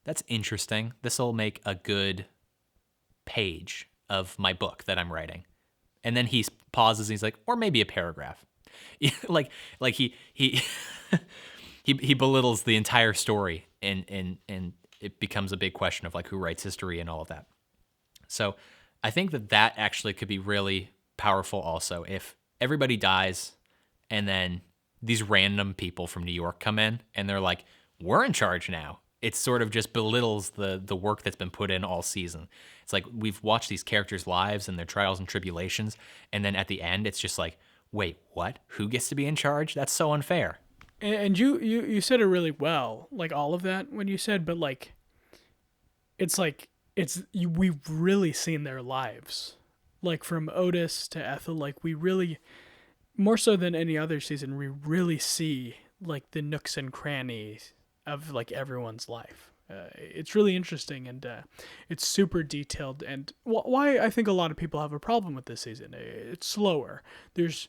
That's interesting. This'll make a good page of my book that I'm writing. And then he pauses and he's like, or maybe a paragraph. like he he belittles the entire story, and it becomes a big question of like who writes history and all of that. So I think that actually could be really powerful also if everybody dies and then these random people from New York come in and they're like, we're in charge now. It sort of just belittles the work that's been put in all season. It's like we've watched these characters' lives and their trials and tribulations, and then at the end it's just like, wait, what? Who gets to be in charge? That's so unfair. And you said it really well, like all of that when you said, but like we've really seen their lives, like from Otis to Ethel. Like we really, more so than any other season, we really see like the nooks and crannies of like everyone's life. It's really interesting, and it's super detailed, and why I think a lot of people have a problem with this season. It's slower. There's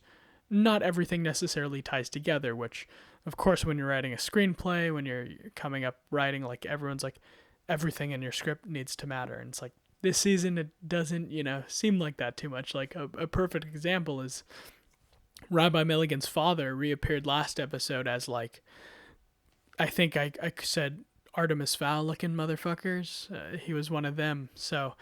not everything necessarily ties together, which of course when you're writing a screenplay, when you're coming up writing, like everyone's like everything in your script needs to matter, and it's like this season it doesn't, seem like that too much. Like a perfect example is Rabbi Milligan's father reappeared last episode as like, I think I said Artemis Fowl looking motherfuckers. He was one of them. So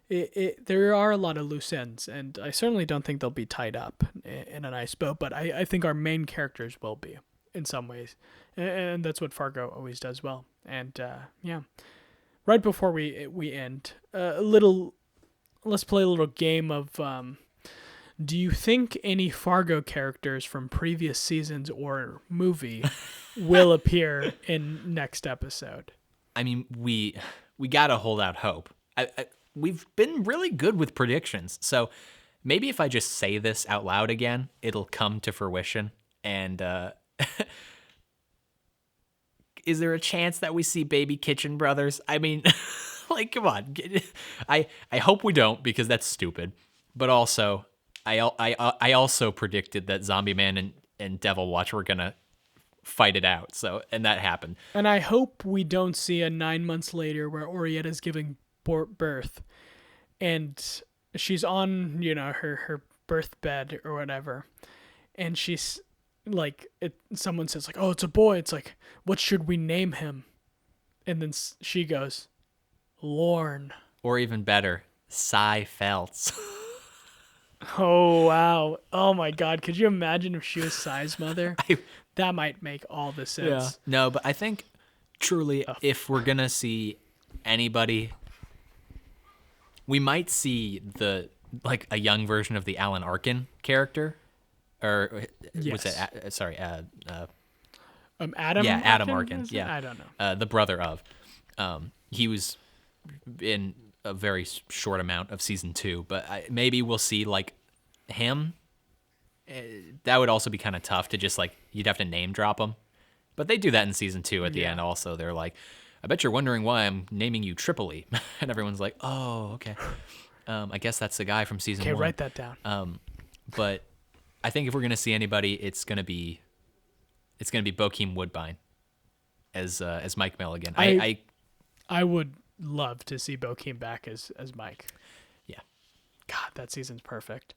there are a lot of loose ends, and I certainly don't think they'll be tied up in a nice bow, but I think our main characters will be in some ways. And that's what Fargo always does well. And yeah, right before we end, let's play a little game of do you think any Fargo characters from previous seasons or movie will appear in next episode? I mean, we gotta hold out hope. We've been really good with predictions, so maybe if I just say this out loud again, it'll come to fruition. And is there a chance that we see baby Kitchen Brothers? I mean, like, come on. I hope we don't, because that's stupid. But also, I also predicted that Zombie Man and Devil Watch were gonna fight it out. So, and that happened. And I hope we don't see a 9 months later where Orietta's giving birth, and she's on her birth bed or whatever, and she's like, someone says like, oh, it's a boy. It's like, what should we name him? And then she goes, Lorne. Or even better, Cy Feltz. Oh, wow. Oh, my God. Could you imagine if she was Cy's mother? That might make all the sense. Yeah. No, but I think truly if we're going to see anybody, we might see a young version of the Alan Arkin character. Or yes. Was it, sorry, Adam Yeah, Arkin? Adam Arkin. Yeah. I don't know. The brother of. He was in a very short amount of season 2, but maybe we'll see like him. That would also be kind of tough to just like, you'd have to name drop him, but they do that in season 2 at the end. Also, they're like, I bet you're wondering why I'm naming you Tripoli. And everyone's like, oh, okay. I guess that's the guy from season 1. Okay, write that down. But I think if we're gonna see anybody, it's gonna be Bokeem Woodbine as Mike Milligan. I would love to see Bokeem back as Mike. Yeah. God, that season's perfect.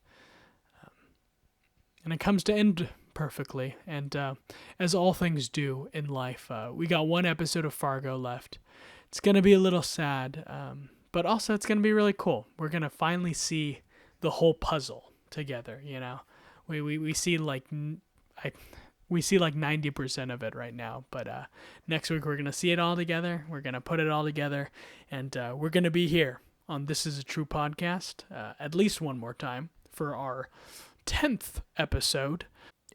And it comes to end perfectly. And as all things do in life, we got one episode of Fargo left. It's going to be a little sad, but also it's going to be really cool. We're going to finally see the whole puzzle together, We see like... We see like 90% of it right now, but next week we're going to see it all together. We're going to put it all together, and we're going to be here on This Is a True Podcast at least one more time for our 10th episode.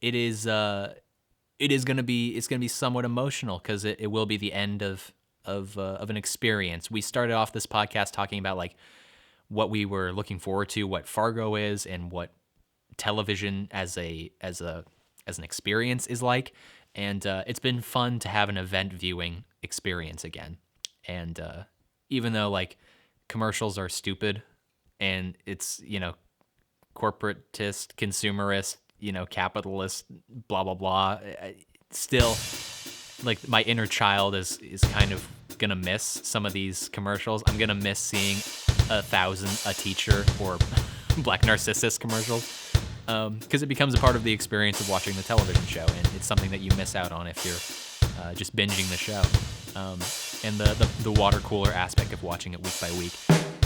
It is going to be somewhat emotional because it will be the end of an experience. We started off this podcast talking about like what we were looking forward to, what Fargo is, and what television as an experience is like, and it's been fun to have an event viewing experience again. And even though like commercials are stupid and it's corporatist, consumerist, capitalist, blah blah blah, still like my inner child is kind of gonna miss some of these commercials. I'm gonna miss seeing 1,000 a teacher or Black Narcissus commercials. Because it becomes a part of the experience of watching the television show, and it's something that you miss out on if you're just binging the show. And the water cooler aspect of watching it week by week.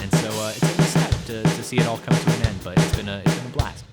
And so it's sad to see it all come to an end, but it's been a blast.